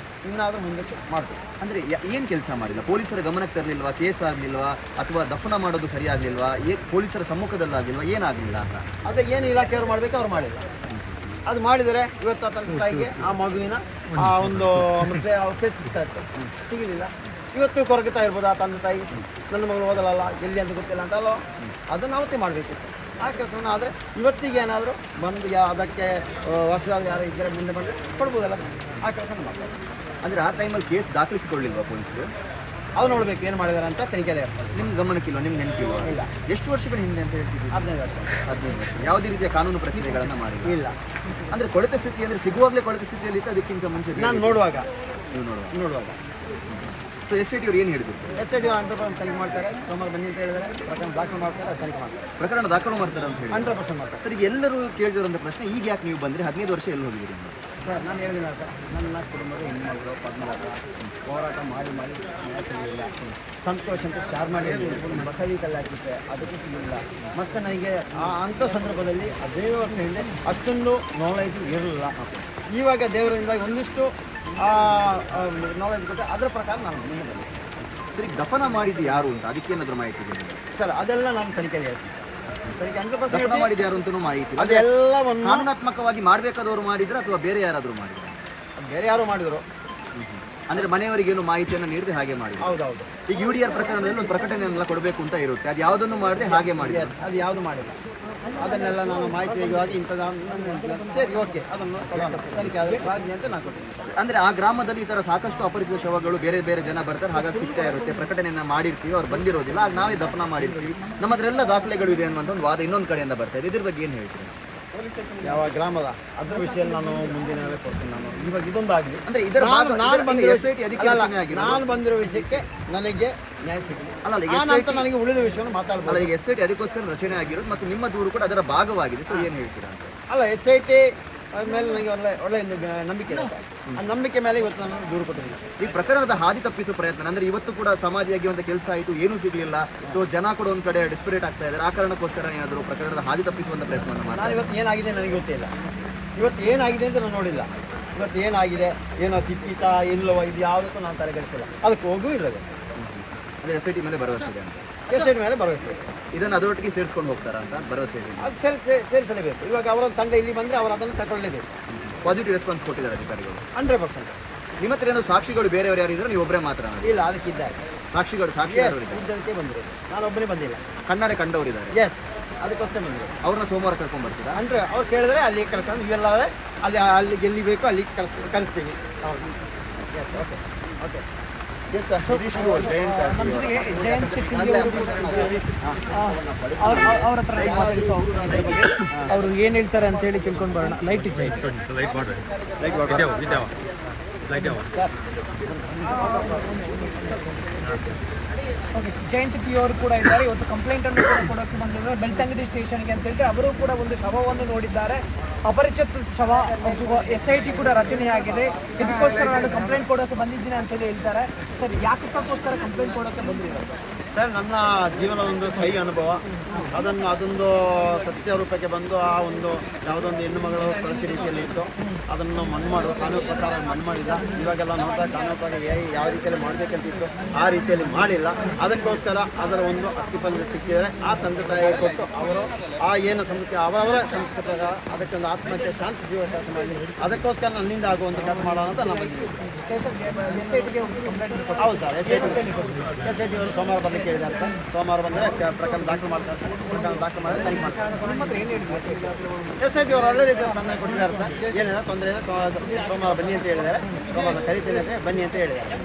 ಇನ್ನಾದರೂ ಮುಂದಕ್ಕೆ ಮಾಡ್ತೀವಿ. ಅಂದರೆ ಏನು ಕೆಲಸ ಮಾಡಿಲ್ಲ? ಪೊಲೀಸರ ಗಮನಕ್ಕೆ ತರಲಿಲ್ವಾ? ಕೇಸ್ ಆಗಲಿಲ್ವಾ? ಅಥವಾ ದಫನ ಮಾಡೋದು ಸರಿಯಾಗಲಿಲ್ವಾ? ಪೊಲೀಸರ ಸಮ್ಮುಖದಲ್ಲಾಗಲಿಲ್ವಾ? ಏನಾಗಲಿಲ್ಲ ಅಂತ? ಅದೇ ಏನು ಇಲಾಖೆಯವರು ಮಾಡಬೇಕು ಅವ್ರು ಮಾಡಿಲ್ಲ. ಅದು ಮಾಡಿದರೆ ಇವತ್ತು ಆ ತಂದೆ ತಾಯಿಗೆ ಆ ಮಗುವಿನ ಆ ಒಂದು ಮೃತ ಅವಸ್ಥೆ ಸಿಗ್ತಾ ಇತ್ತು, ಸಿಗಲಿಲ್ಲ. ಇವತ್ತು ಕೊರಗುತ್ತಾ ಇರ್ಬೋದು ಆ ತಂದೆ ತಾಯಿ, ನನ್ನ ಮಗಳು ಓದಲಲ್ಲ, ಎಲ್ಲಿ ಅಂತ ಗೊತ್ತಿಲ್ಲ ಅಂತ ಅಲ್ಲೋ, ಅದನ್ನು ಅವತ್ತೇ ಮಾಡಬೇಕಿತ್ತು. ಆ ಕೆಲಸವನ್ನು ಆದರೆ ಇವತ್ತಿಗೆ ಏನಾದರೂ ಬಂದು ಅದಕ್ಕೆ ಹೊಸದಾಗಿ ಯಾರು ಇದ್ದರೆ ಮುಂದೆ ಬಂದು ಕೊಡ್ಬೋದಲ್ಲ, ಆ ಕೆಲಸ ಮಾಡ್ತಾರೆ. ಅಂದರೆ ಆ ಟೈಮಲ್ಲಿ ಕೇಸ್ ದಾಖಲಿಸಿಕೊಳ್ಳಿಲ್ವಾ ಪೊಲೀಸರು? ಅವ್ರು ನೋಡ್ಬೇಕು ಏನು ಮಾಡಿದ್ದಾರೆ ಅಂತ ತನಿಖೆಯಲ್ಲಿ ಇರ್ತಾರೆ. ನಿಮ್ಮ ಗಮನಕ್ಕಿಲ್ವ? ನಿಮ್ಗೆ ನೆನಪಿಲ್ವ? ಇಲ್ಲ. ಎಷ್ಟು ವರ್ಷಗಳ ಹಿಂದೆ ಅಂತ ಹೇಳ್ತಿದ್ದೀವಿ? 15 ವರ್ಷ. 15 ವರ್ಷ. ಯಾವುದೇ ರೀತಿಯ ಕಾನೂನು ಪ್ರಕ್ರಿಯೆಗಳನ್ನು ಮಾಡಿಲ್ಲ? ಇಲ್ಲ. ಅಂದರೆ ಕೊಳೆತ ಸ್ಥಿತಿ ಅಂದರೆ ಸಿಗುವಾಗಲೇ ಕೊಳೆತ ಸ್ಥಿತಿಯಲ್ಲಿ ಇತ್ತು, ಅದಕ್ಕಿಂತ ಮುಂಚೆ ನಾನು ನೋಡುವಾಗ ನೀವು ನೋಡುವ ಸೊ SIT ಅವ್ರು ಏನು ಹೇಳಿದ್ರು? SIT 100% ತನಿಖೆ ಮಾಡ್ತಾರೆ. ಸೋಮವಾರ ಬನ್ನಿ ಅಂತ ಹೇಳಿದರೆ ಪ್ರಕರಣ ದಾಖಲು ಮಾಡ್ತಾರೆ, ಅದು ತನಿಖೆ ಮಾಡ್ತಾರೆ. ಪ್ರಕರಣ ದಾಖಲು ಮಾಡ್ತಾರೆ ಅಂತ ಹೇಳಿ 100% ಮಾಡ್ತಾರೆ. ಸರ್. ಈಗ ಎಲ್ಲರೂ ಕೇಳಿದಿರೋಂಥ ಪ್ರಶ್ನೆ, ಈಗ ಯಾಕೆ ನೀವು ಬಂದರೆ 15 ವರ್ಷ ಎಲ್ಲಿ ಹೋಗಿದ್ದೀರಿ? ಸರ್ ನಾನು ಹೇಳಿಲ್ಲ ಸರ್, ನನ್ನ ಕುಟುಂಬದ ಹೆಣ್ಮಗಳು ಪದ್ಮನಾಭ ಹೋರಾಟ ಮಾಡಿ ಸಿಗಲಿಲ್ಲ. ಸಂತೋಷ ಅಂತ ಚಾರ್ ಮಾಡಿ ಬಸವಿ ಕಲ್ಲು ಹಾಕಿದ್ದೆ, ಅದಕ್ಕೂ ಸಿಗಲಿಲ್ಲ. ಮತ್ತು ನನಗೆ ಅಂಥ ಸಂದರ್ಭದಲ್ಲಿ 15 ವರ್ಷ ಹಿಂದೆ ಅಷ್ಟೊಂದು ನಾಲೆಜ್ ಇರಲಿಲ್ಲ. ಇವಾಗ ದೇವರಿಂದ ಒಂದಿಷ್ಟು ನಾಲೆಜ್ ಕೊಟ್ಟರೆ ಅದರ ಪ್ರಕಾರ ನಾನು ಮುಂದೆ ಬಂದೆ. ಸರಿ, ದಫನ ಮಾಡಿದ್ದು ಯಾರು ಅಂತ ಅದಕ್ಕೇನಾದರೂ ಮಾಹಿತಿ ಇದೆ ಸರ್? ಅದೆಲ್ಲ ನಾನು ತನಿಖೆಗೆ ಹೇಳ್ತೀನಿ. ತನಿಖೆ 100% ದಫನ ಮಾಡಿದ್ದು ಯಾರು ಅಂತಲೂ ಮಾಹಿತಿ ಇಲ್ಲ. ಅದೆಲ್ಲವನ್ನು ಕಾನೂನಾತ್ಮಕವಾಗಿ ಮಾಡಬೇಕಾದವರು ಮಾಡಿದ್ರೆ ಅಥವಾ ಬೇರೆ ಯಾರಾದರೂ ಮಾಡಿದ್ರು? ಬೇರೆ ಯಾರು ಮಾಡಿದರು. ಅಂದರೆ ಮನೆಯವರಿಗೇನು ಮಾಹಿತಿಯನ್ನು ನೀಡದೆ ಹಾಗೆ ಮಾಡಿದ್ರು. ಹೌದೌದು. ಈಗ UDR ಪ್ರಕರಣದಲ್ಲಿ ಒಂದು ಪ್ರಕಟಣೆಯನ್ನೆಲ್ಲ ಕೊಡಬೇಕು ಅಂತ ಇರುತ್ತೆ, ಅದು ಯಾವುದನ್ನು ಮಾಡದೆ ಹಾಗೆ ಮಾಡಿದ್ರು. ಎಸ್, ಅದು ಯಾವುದು ಮಾಡಿಲ್ಲ. ಅದನ್ನೆಲ್ಲ ನಾನು ಮಾಹಿತಿ ತೆಗೆಯುವಾಗ ಇಂಥದ್ದು ಸರಿ ಓಕೆ ಅದನ್ನು ತನಿಖೆ ಆಗಲಿ ಅಂತ ನಾನು ಕೊಟ್ಟಿದ್ದೀನಿ. ಅಂದರೆ ಆ ಗ್ರಾಮದಲ್ಲಿ ಈ ಥರ ಸಾಕಷ್ಟು ಅಪರಿಚಿತ ಶವಗಳು ಬೇರೆ ಬೇರೆ ಜನ ಬರ್ತಾರೆ, ಹಾಗಾಗಿ ಸಿಗ್ತಾ ಇರುತ್ತೆ. ಪ್ರಕಟಣೆಯನ್ನು ಮಾಡಿರ್ತೀವಿ, ಅವ್ರು ಬಂದಿರೋದಿಲ್ಲ, ಆಗ ನಾವೇ ದಫನ ಮಾಡಿರ್ತೀವಿ, ನಮ್ಮ ಹತ್ರ ಎಲ್ಲ ದಾಖಲೆಗಳು ಇದೆ ಅನ್ನುವಂಥ ಒಂದು ವಾದ ಇನ್ನೊಂದು ಕಡೆಯಿಂದ ಬರ್ತಾ ಇದೆ. ಇದ್ರ ಬಗ್ಗೆ ಏನು ಹೇಳ್ತೀರಿ? ಯಾವ ಗ್ರಾಮದ ಅದರ ವಿಷಯ ನಾನು ಮುಂದಿನ ಕೊಡ್ತೀನಿ. ನಾನು ಇವಾಗ ಇದೊಂದಾಗಲಿ ಅಂದರೆ ಇದರ SIT ನಾನು ಬಂದಿರೋ ವಿಷಯಕ್ಕೆ ನನಗೆ ನ್ಯಾಯ ಸಿಗಲಿ ಅಲ್ಲ, ನಂತರ ನನಗೆ ಉಳಿದ ವಿಷಯವನ್ನು ಮಾತಾಡ್ಬೋದು. ಈಗ SIT ಅದಕ್ಕೋಸ್ಕರ ರಚನೆ ಆಗಿರೋದು ಮತ್ತು ನಿಮ್ಮ ದೂರು ಕೂಡ ಅದರ ಭಾಗವಾಗಿದೆ. ಸೊ ಏನು ಹೇಳ್ತೀರಾ ಅಂತ? ಅಲ್ಲ, SIT ಮೇಲೆ ನನಗೆ ಒಳ್ಳೆ ನಂಬಿಕೆ ಇದೆ ಸರ್. ಆ ನಂಬಿಕೆ ಮೇಲೆ ಇವತ್ತು ನಾನು ದೂರು ಕೊಟ್ಟಿದ್ದೀನಿ. ಈ ಪ್ರಕರಣದ ಹಾದಿ ತಪ್ಪಿಸುವ ಪ್ರಯತ್ನ ಅಂದರೆ ಇವತ್ತು ಕೂಡ ಸಮಾಧಿಯಾಗಿ ಒಂದು ಕೆಲಸ ಆಯಿತು, ಏನೂ ಸಿಗಲಿಲ್ಲ. ಸೊ ಜನ ಕೂಡ ಒಂದು ಕಡೆ ಡಿಸ್ಪರೇಟ್ ಆಗ್ತಾ ಇದ್ದಾರೆ. ಆ ಕಾರಣಕ್ಕೋಸ್ಕರ ಏನಾದರೂ ಪ್ರಕರಣದ ಹಾದಿ ತಪ್ಪಿಸುವಂಥ ಪ್ರಯತ್ನವನ್ನು ಮಾಡಿ. ನಾನು ಇವತ್ತು ಏನಾಗಿದೆ ನನಗೆ ಗೊತ್ತಿಲ್ಲ. ಇವತ್ತು ಏನಾಗಿದೆ ಅಂತ ನಾನು ನೋಡಿಲ್ಲ. ಇವತ್ತು ಏನಾಗಿದೆ, ಏನೋ ಸಿಕ್ಕಿತ ಇಲ್ಲವೋ, ಇದು ಯಾವುದಕ್ಕೂ ನಾನು ತಲೆಗೆಡಿಸಿಲ್ಲ. ಅದಕ್ಕೆ ಹೋಗೂ ಇಲ್ಲ. ಅಂದರೆ SIT ಮೇಲೆ ಭರವಸೆ ಇದೆ ಅಂತ? SIT ಮೇಲೆ ಭರವಸೆ ಇದೆ. ಇದನ್ನು ಅದರೊಟ್ಟಿಗೆ ಸೇರಿಸ್ಕೊಂಡು ಹೋಗ್ತಾರಾ ಅಂತ ಭರವಸೆ ಇದೆ? ಅದು ಸೇರಿಸಲೇಬೇಕು. ಇವಾಗ ಅವರ ತಂಡ ಇಲ್ಲಿ ಬಂದರೆ ಅವರು ಅದನ್ನು ತಗೊಳ್ಳಲೇಬೇಕು. ಪಾಸಿಟಿವ್ ರೆಸ್ಪಾನ್ಸ್ ಕೊಟ್ಟಿದ್ದಾರೆ ಅಧಿಕಾರಿಗಳು 100%. ನಿಮ್ಮ ಹತ್ರ ಏನೋ ಸಾಕ್ಷಿಗಳು ಬೇರೆಯವರು ಯಾರು ಇದ್ರೆ ನೀವು ಒಬ್ಬರೇ ಮಾತ್ರ? ಇಲ್ಲ, ಅದಕ್ಕಿದ್ದಾರೆ ಸಾಕ್ಷಿಗಳು ಇದ್ದಕ್ಕೆ ಬಂದಿರೋದು. ನಾನು ಒಬ್ಬನೇ ಬಂದಿಲ್ಲ, ಕಣ್ಣಾರೆ ಕಂಡವರಿದ್ದಾರೆ. ಎಸ್, ಅದಕ್ಕೋಸ್ಕರ ಬಂದಿರೋದು. ಅವ್ರನ್ನ ಸೋಮವಾರ ಕರ್ಕೊಂಡು ಬರ್ತೀರಾ? ಅಂದರೆ ಅವ್ರು ಕೇಳಿದ್ರೆ ಅಲ್ಲಿ ಕಳ್ಕೊಂಡು ಇವೆಲ್ಲಾದರೆ ಅಲ್ಲಿಗೆ ಎಲ್ಲಿ ಬೇಕೋ ಅಲ್ಲಿ ಕಳಿಸ್ತೀವಿ. ಹೌದು, yes, okay okay yes sir. ಇದಿಷ್ಟು ಜಯಂತ್ ಶೆಟ್ಟಿ ಅವ್ರ ಹತ್ರ ಅವರು ಏನು ಹೇಳ್ತಾರೆ ಅಂತ ಹೇಳಿ ತಿಳ್ಕೊಂಡು ಬರೋಣ. ಲೈಟ್ ಇತ್ತು, ಓಕೆ. ಜಯಂತ್ ಟಿ ಅವರು ಕೂಡ ಇದ್ದಾರೆ. ಇವತ್ತು ಕಂಪ್ಲೇಂಟ್ ಅನ್ನು ಕೂಡ ಕೊಡೋಕ್ಕೆ ಬಂದಿದ್ದಾರೆ ಬೆಳ್ತಂಗಡಿ ಸ್ಟೇಷನ್ಗೆ ಅಂತ ಹೇಳಿದ್ರೆ. ಅವರು ಕೂಡ ಒಂದು ಶವವನ್ನು ನೋಡಿದ್ದಾರೆ, ಅಪರಿಚಿತ ಶವ. SIT ಕೂಡ ರಚನೆಯಾಗಿದೆ. ಇದಕ್ಕೋಸ್ಕರ ನಾನು ಕಂಪ್ಲೇಂಟ್ ಕೊಡೋಕ್ಕೆ ಬಂದಿದ್ದೀನಿ ಅಂತ ಹೇಳಿ ಹೇಳ್ತಾರೆ. ಸರ್, ಯಾಕಕ್ಕೋಸ್ಕರ ಕಂಪ್ಲೇಂಟ್ ಕೊಡೋಕ್ಕೆ ಬಂದಿರೋದು? ಸರ್ ನನ್ನ ಜೀವನದ ಒಂದು ಕೈ ಅನುಭವ ಅದೊಂದು ಸತ್ಯ ರೂಪಕ್ಕೆ ಬಂದು ಆ ಒಂದು ಯಾವುದೊಂದು ಹೆಣ್ಣು ಮಗಳು ಪ್ರತಿ ರೀತಿಯಲ್ಲಿ ಇತ್ತು ಅದನ್ನು ಮಣ್ಣು ಮಾಡುವ ಕಾನೂನು ಪ್ರಕಾರ ಮಣ್ಣು ಮಾಡಿಲ್ಲ. ಇವಾಗೆಲ್ಲ ನೋಡ್ತಾ ಕಾನೂನು ಪ್ರಕಾರ ಯಾವ ರೀತಿಯಲ್ಲಿ ಮಾಡಬೇಕಂತಿತ್ತು ಆ ರೀತಿಯಲ್ಲಿ ಮಾಡಿಲ್ಲ. ಅದಕ್ಕೋಸ್ಕರ ಅದರ ಒಂದು ಅಸ್ಥಿಪಂಜರ ಸಿಕ್ಕಿದರೆ ಆ ತಂದೆ ತಾಯಿ ಕೊಟ್ಟು ಅವರು ಆ ಏನು ಸಂಸ್ಕೃತಿ ಅವರವರ ಸಂಸ್ಕೃತಿ ಪ್ರಕಾರ ಅದಕ್ಕೊಂದು ಆತ್ಮಹತ್ಯೆ ಶಾಂತಿ ಸಿಗುವ ಕೆಲಸ ಮಾಡಿ ಅದಕ್ಕೋಸ್ಕರ ನನ್ನಿಂದ ಆಗುವಂಥ ಕೆಲಸ ಮಾಡೋಣ ಅಂತ ನಾನು ಬಂದಿದ್ದೀನಿ. ಹೌದು ಸರ್, ಎಸ್ ಐ ಟಿ ಅವರು ಸೋಮವಾರ ಬಂದು ಕೇಳಿದ್ದಾರೆ ಸರ್. ಸೋಮವಾರ ಬಂದರೆ ಪ್ರಕರಣ ದಾಖಲು ಮಾಡ್ತಾರೆ ಸರ್. ಪ್ರಕರಣ ದಾಖಲು ಮಾಡಿ ತನಿಖೆ ಮಾಡ್ತಾರೆ. ಎಸ್ ಐ ಟಿ ಅವರು ಒಳ್ಳೆ ರೀತಿಯಲ್ಲಿ ಸ್ಪಂದನೆ ಕೊಟ್ಟಿದ್ದಾರೆ ಸರ್. ಏನೇನೋ ತೊಂದರೆ ಇಲ್ಲ, ಸೋಮವಾರ ಬನ್ನಿ ಅಂತ ಹೇಳಿದ್ದಾರೆ. ಸೋಮವಾರ ಕರಿತೀನಿ ಅಂತ ಬನ್ನಿ ಅಂತ ಹೇಳಿದ್ದಾರೆ.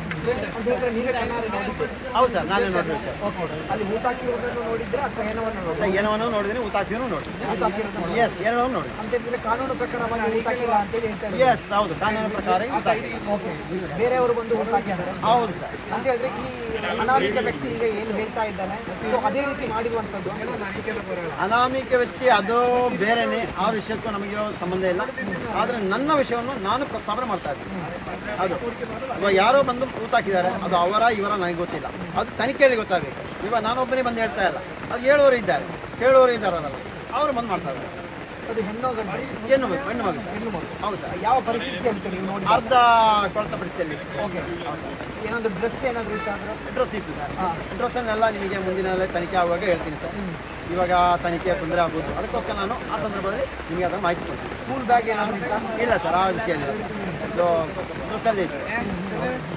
ಹೌದು ಸರ್, ನಾನೇ ನೋಡಿದ್ವಿ ಸರ್. ಅಲ್ಲಿ ಊಟ ಹಾಕಿರೋದನ್ನು ನೋಡಿದ್ರೆ ಅಥವಾ ಏನವನ್ನು ಸರ್ ಏನವನ್ನೂ ನೋಡಿದ್ದೀನಿ, ಊಟ ಹಾಕಿನೂ ನೋಡಿದ್ದೀನಿ. ಎಸ್ ಏನೋ ನೋಡಿ ಅಂತಂದ್ರೆ ಕಾನೂನು ಪ್ರಕಾರವಾಗಿ ಊಟ ಹಾಕಿಲ್ಲ ಅಂತೇಳಿ ಹೇಳ್ತಾರೆ. ಎಸ್ ಹೌದು, ಕಾನೂನು ಪ್ರಕಾರ ಊಟ ಹಾಕಿದ್ದೀನಿ. ಓಕೆ, ಬೇರೆಯವರು ಬಂದು ಊಟ ಹಾಕಿದ್ದಾರೆ ಹೌದು ಸರ್. ಅಂತ ಹೇಳಿದ್ರೆ ಈ ಅನಾಮಿಕ ವ್ಯಕ್ತಿ ಈಗ ಏನು ಹೇಳ್ತಾ ಇದ್ದಾನೆ, ಸೊ ಅದೇ ರೀತಿ ಮಾಡಿರುವಂಥದ್ದು. ಅನಾಮಿಕ ವ್ಯಕ್ತಿ ಅದು ಬೇರೆನೆ, ಆ ವಿಷಯಕ್ಕೂ ನಮಗೆ ಸಂಬಂಧ ಇಲ್ಲ. ಆದರೆ ನನ್ನ ವಿಷಯವನ್ನು ನಾನು ಪ್ರಸ್ತಾವನೆ ಮಾಡ್ತಾ ಇದ್ದೀನಿ. ಅದು ಇವಾಗ ಯಾರೋ ಬಂದು ಊಟ ಹಾಕಿದ್ದಾರೆ, ಅದು ಅವರ ಇವರ ನನಗೆ ಗೊತ್ತಿಲ್ಲ, ಅದು ತನಿಖೆಯಲ್ಲಿ ಗೊತ್ತಾಗಬೇಕು. ಇವಾಗ ನಾನೊಬ್ಬನೇ ಬಂದು ಹೇಳ್ತಾ ಇಲ್ಲ, ಅದು ಹೇಳುವವರು ಇದ್ದಾರೆ ಅದಲ್ಲ, ಅವರು ಬಂದು ಮಾಡ್ತಾ ಇದ್ದಾರೆ. ಅದು ಹೆಣ್ಣು ಗಂಡು ಹೆಣ್ಣು ಮಗು ಸರ್. ಹೆಣ್ಣು ಮಗು. ಹೌದು ಸರ್. ಯಾವ ಪರಿಸ್ಥಿತಿ ಅಂತ ನೀವು ನೋಡಿ? ಅರ್ಧ ಕೊಳತ ಪರಿಸ್ಥಿತಿಯಲ್ಲಿ ಓಕೆ, ಏನಾದ್ರು ಡ್ರೆಸ್ ಏನಾದ್ರು ಇತ್ತಾದ್ರೆ? ಡ್ರೆಸ್ ಇತ್ತು ಸರ್. ಡ್ರೆಸ್ಸನ್ನೆಲ್ಲ ನಿಮಗೆ ಮುಂದಿನ ತನಿಖೆ ಆಗುವಾಗ ಹೇಳ್ತೀನಿ ಸರ್. ಇವಾಗ ತನಿಖೆ ತೊಂದರೆ ಆಗ್ಬೋದು, ಅದಕ್ಕೋಸ್ಕರ ನಾನು ಆ ಸಂದರ್ಭದಲ್ಲಿ ನಿಮಗೆ ಅದನ್ನು ಮಾಹಿತಿ ಕೊಡ್ತೀನಿ. ಸ್ಕೂಲ್ ಬ್ಯಾಗ್ ಏನಾದ್ರು ಇತ್ತಾ? ಇಲ್ಲ ಸರ್, ಆ ವಿಷಯ ಇಲ್ಲ ಸರ್. ಇದು ಡ್ರೆಸ್ಸಲ್ಲೇ ಇತ್ತು,